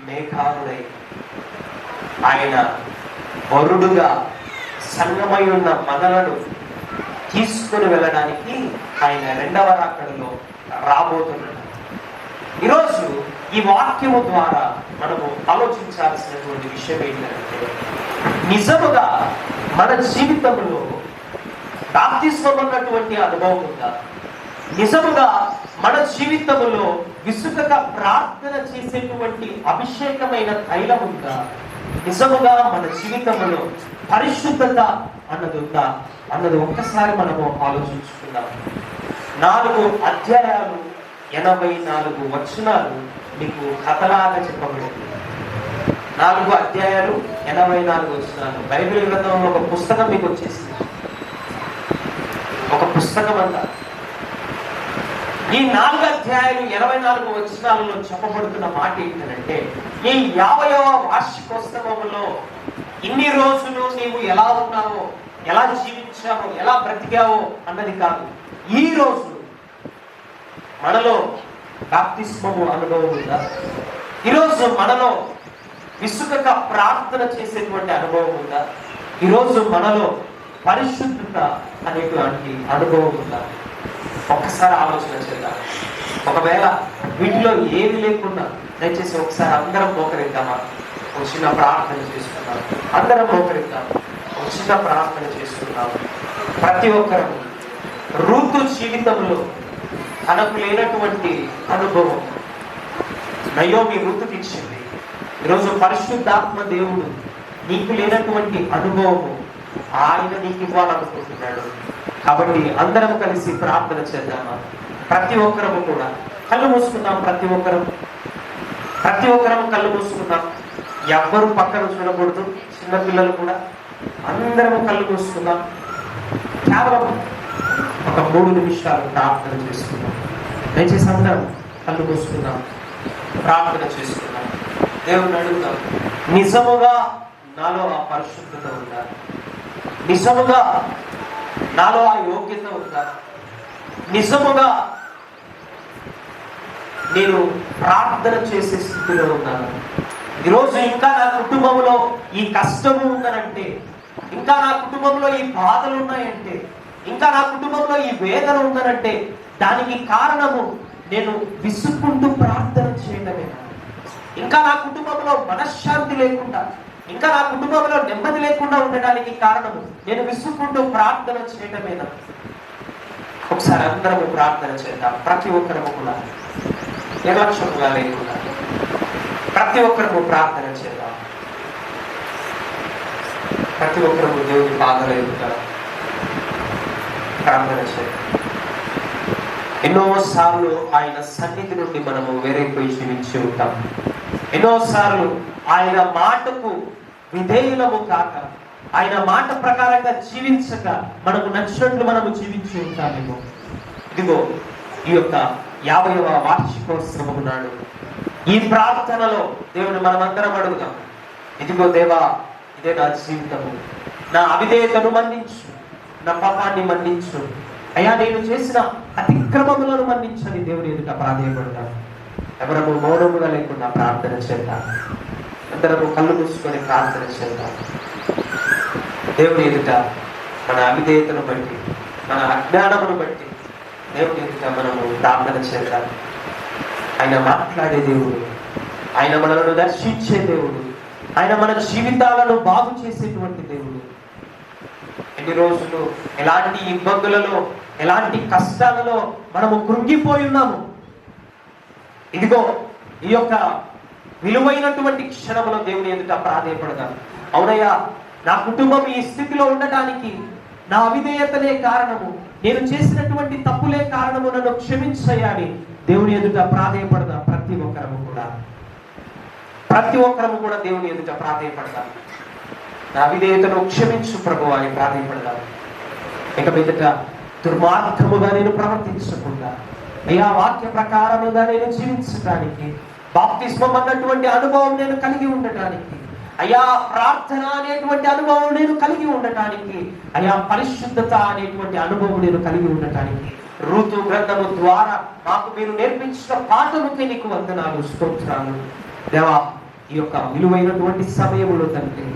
మేఘాలుడై. ఆయన వరుడుగా సంగమై ఉన్న మనలను తీసుకుని వెళ్ళడానికి ఆయన 2వ రాకడలో రాబోతున్నాడు. ఈరోజు ఈ వాక్యము ద్వారా మనము ఆలోచించాల్సినటువంటి విషయం ఏంటంటే నిజముగా మన జీవితంలో బాప్తిస్మం అన్నటువంటి అనుభవం ఉందా? నిజముగా మన జీవితంలో విసుగక ప్రార్థన చేసేటువంటి అభిషేకమైన తైలం ఉందా? నిజముగా మన జీవితంలో పరిశుద్ధత అన్నది ఉందా అన్నది ఒక్కసారి మనము ఆలోచించుకుందాం. 4 అధ్యాయాలు 84 వచనాలు మీకు కథలాగా చెప్పబడింది. 4 అధ్యాయాలు 84 వచనాలు. బైబిల్ గ్రంథంలో ఒక పుస్తకం మీకు వచ్చేసింది, ఒక పుస్తకం అంతా. ఈ 4 అధ్యాయాలు 84 వచనాలలో చెప్పబడుతున్న మాట ఏంటంటే ఈ 50వ వార్షికోత్సవంలో ఇన్ని రోజులు నీవు ఎలా ఉన్నావో, ఎలా జీవించావో, ఎలా బ్రతికావో అన్నది కాదు. ఈ రోజు మనలో బాప్తిస్మము అనుభవం ఉందా? ఈరోజు మనలో విసుగక ప్రార్థన చేసేటువంటి అనుభవం ఉందా? ఈరోజు మనలో పరిశుద్ధత అనేటువంటి అనుభవం ఉందా? ఒక్కసారి ఆలోచన చేద్దాం. ఒకవేళ వీటిలో ఏది లేకుండా దయచేసి ఒకసారి అందరం మోకరిద్దామా? ఒక చిన్న ప్రార్థన చేసుకుందాం. అందరం మోకరిద్దాం, ఒక చిన్న ప్రార్థన చేసుకుందాం. ప్రతి ఒక్కరు రూతు జీవితంలో తనకు లేనటువంటి అనుభవం నయోమి రూతుకి ఇచ్చింది. ఈరోజు పరిశుద్ధాత్మ దేవుడు నీకు లేనటువంటి అనుభవము ఆయన నీకు ఇవ్వాలనుకుంటున్నాడు. కాబట్టి అందరం కలిసి ప్రార్థన చేద్దామా? ప్రతి ఒక్కరము కూడా కళ్ళు మూసుకుందాం. ప్రతి ఒక్కరము కళ్ళు మూసుకుందాం. ఎవ్వరు పక్కన చూడకూడదు, చిన్నపిల్లలు కూడా. అందరము కళ్ళు మూసుకుందాం. కేవలం ఒక 3 నిమిషాలు ప్రార్థన చేసుకుందాం. దయచేసి అందరం కళ్ళు మూసుకుందాం, ప్రార్థన చేసుకుందాం. దేవుని అడుగుదాం, నిజముగా నాలో ఆ పరిశుద్ధత ఉందా? నిజముగా నాలో ఆ యోగ్యత ఉందా? నిజముగా నేను ప్రార్థన చేసే స్థితిలో ఉన్నాను? ఈరోజు ఇంకా నా కుటుంబంలో ఈ కష్టము ఉందనంటే, ఇంకా నా కుటుంబంలో ఈ బాధలు ఉన్నాయంటే, ఇంకా నా కుటుంబంలో ఈ వేదన ఉందనంటే దానికి కారణము నేను విసుక్కుంటూ ప్రార్థన చేయడమే. ఇంకా నా కుటుంబంలో మనశ్శాంతి లేకుండా, ఇంకా నా కుటుంబంలో నెమ్మది లేకుండా ఉండడానికి కారణము నేను విసుక్కుంటూ ప్రార్థన చేయడమేనా? ఒకసారి అందరము ప్రార్థన చేద్దాం. ప్రతి ఒక్కరము కూడా నిర్లక్ష్యంగా లేకుండా ప్రతి ఒక్కరము ప్రార్థన చేద్దాం. ప్రతి ఒక్కరము దేవుని పాదాలు ఎదుగుతారు. ప్రార్థన చేయాలి. ఎన్నోసార్లు ఆయన సన్నిధి నుండి మనము వేరైపోయి జీవించి ఉంటాం. ఎన్నోసార్లు ఆయన మాటకు విధేయులము కాక, ఆయన మాట ప్రకారంగా జీవించక, మనకు నచ్చినట్లు మనము జీవించి ఉంటామేమో. ఇదిగో ఈ యొక్క 50వ వార్షికోత్సవము నాడు ఈ ప్రార్థనలో దేవుని మనమందరం అడుగుదాం. ఇదిగో దేవా, ఇదే నా జీవితము, నా అవిధేయతను మన్నించు, నా పాపాన్ని మన్నించు అయ్యా, నేను చేసిన అతిక్రమములను మన్నించని దేవుని ఎదుట ప్రాధేయపడతాను. ఎవరము మౌనముగా లేకుండా ప్రార్థన చేద్దాం. అందరము కళ్ళు మూసుకొని ప్రార్థన చేద్దాం. దేవుని ఎదుట మన అవిధేయతను బట్టి, మన అజ్ఞానమును బట్టి దేవుని ఎదుట మనము ప్రార్థన చేద్దాం. ఆయన మాట్లాడే దేవుడు, ఆయన మనలను దర్శించే దేవుడు, ఆయన మన జీవితాలను బాగు చేసేటువంటి దేవుడు. ఎన్ని రోజులు ఎలాంటి ఇబ్బందులలో, ఎలాంటి కష్టాలలో మనము కృంగిపోయి ఉన్నాము. ఇదిగో ఈ యొక్క విలువైనటువంటి క్షణంలో దేవుని ఎదుట ప్రాధేయపడదాం. అవునయ్యా, నా కుటుంబం ఈ స్థితిలో ఉండటానికి నా అవిధేయతలే కారణము, నేను చేసినటువంటి తప్పులే కారణము, నన్ను క్షమించయ్యాని దేవుని ఎదుట ప్రాధేయపడదాం. ప్రతి ఒక్కరము కూడా దేవుని ఎదుట ప్రాధేయపడదాం. నా అవిధేయతను క్షమించు ప్రభు అని ప్రాధేయపడదాం. ఇక మీదట దుర్మార్గముగా నేను ప్రవర్తించకుండా, అయ్యా వాక్య ప్రకారముగా నేను జీవించడానికి, బాప్తిస్మం అన్నటువంటి అనుభవం నేను కలిగి ఉండటానికి, అయ్యా ప్రార్థన అనేటువంటి అనుభవం నేను కలిగి ఉండటానికి, అయ్యా పరిశుద్ధత అనేటువంటి అనుభవం నేను కలిగి ఉండటానికి, ఋతు గ్రంథము ద్వారా మాకు మీరు నేర్పించిన పాఠముకే నీకు వందనాలు, స్తోత్రాలు. దేవా, ఈ యొక్క విలువైనటువంటి సమయంలో తండ్రి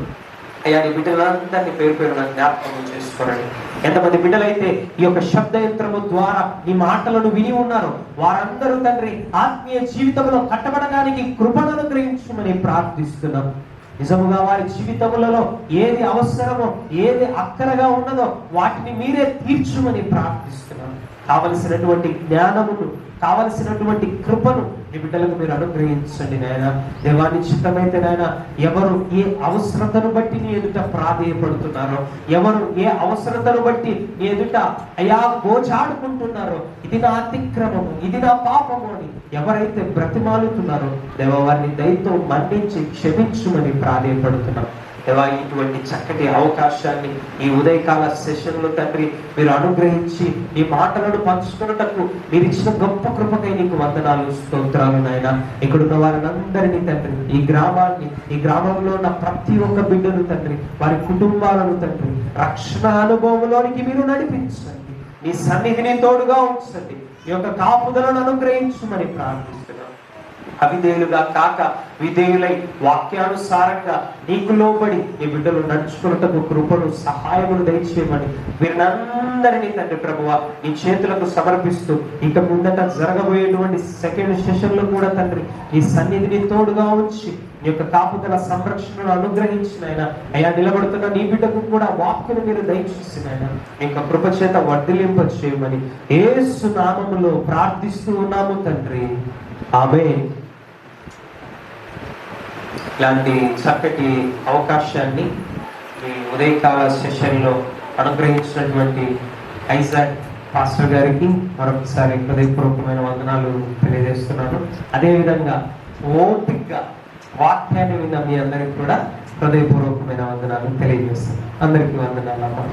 అయ్యా, నీ బిడ్డలందరినీ పేరు పేరున జ్ఞాపకం చేసుకోరండి. ఎంతమంది బిడ్డలైతే ఈ యొక్క శబ్ద యంత్రము ద్వారా నీ మాటలను విని ఉన్నారో వారందరూ తండ్రి ఆత్మీయ జీవితంలో కట్టబడడానికి కృపను అనుగ్రహించమని ప్రార్థిస్తున్నాం. నిజముగా వారి జీవితములలో ఏది అవసరమో, ఏది అక్కరగా ఉన్నదో వాటిని మీరే తీర్చుమని ప్రార్థిస్తున్నాం. కావలసినటువంటి జ్ఞానమును, కావలసినటువంటి కృపను నీ బిడ్డలకు మీరు అనుగ్రహించండి నాయన. దేవాని చిత్తమైతే నాయన, ఎవరు ఏ అవసరతను బట్టి నీ ఎదుట ప్రాధేయపడుతున్నారో, ఎవరు ఏ అవసరతను బట్టి నీ ఎదుట అయా గోచాడుకుంటున్నారో, ఇది నా అతిక్రమము, ఇది నా పాపము అని ఎవరైతే బ్రతిమాలుతున్నారో దేవ, వారిని దయతో మన్నించి క్షమించుమని ప్రాధేయపడుతున్నాం. దేవా, ఇటువంటి చక్కటి అవకాశాన్ని ఈ ఉదయకాల సెషన్లో తండ్రి మీరు అనుగ్రహించి ఈ మాటలను పంచుకున్నటకు మీరు ఇచ్చిన గొప్ప కృపకై నీకు వందనాలు, స్తోత్రాలు నాయన. ఇక్కడున్న వారినందరినీ తండ్రి, ఈ గ్రామాన్ని, ఈ గ్రామంలో ఉన్న ప్రతి ఒక్క బిడ్డను తండ్రి, వారి కుటుంబాలను తండ్రి రక్షణ అనుభవంలోనికి మీరు నడిపించండి. మీ సన్నిధిని తోడుగా ఉంచండి. ఈ యొక్క కాపుదలను అనుగ్రహించమని ప్రార్థిస్తున్నాం. అవిధేయులుగా కాక విధేయులై వాక్యానుసారంగా నీకు లోబడి నీ బిడ్డలు నడుచుకున్నటకు కృపను, సహాయమును దయచేయమని వీరినందరినీ తండ్రి ప్రభువా నీ చేతులకు సమర్పిస్తూ, ఇక ముందట జరగబోయేటువంటి సెకండ్ సెషన్లో కూడా తండ్రి నీ సన్నిధిని తోడుగా ఉంచి నీ యొక్క కాపుదల సంరక్షణను అనుగ్రహించిన ఆయన అయ్యా, నిలబడుతున్న నీ బిడ్డకు కూడా వాక్కును మీరు దయచేసిన ఆయన నీ యొక్క కృప చేత వర్ధిలింప చేయమని యేసు నామములో ప్రార్థిస్తూ ఉన్నాము తండ్రి, ఆమేన్. ఇలాంటి చక్కటి అవకాశాన్ని ఈ ఉదయకాల సెషన్లో అనుగ్రహించినటువంటి ఐజాక్ పాస్టర్ గారికి మరొకసారి హృదయపూర్వకమైన వందనాలు తెలియజేస్తున్నాను. అదేవిధంగా ఓపికగా వాక్యాన్ని విన్న మీ అందరికి కూడా హృదయపూర్వకమైన వందనాలు తెలియజేస్తున్నాను. అందరికీ వందనాలు.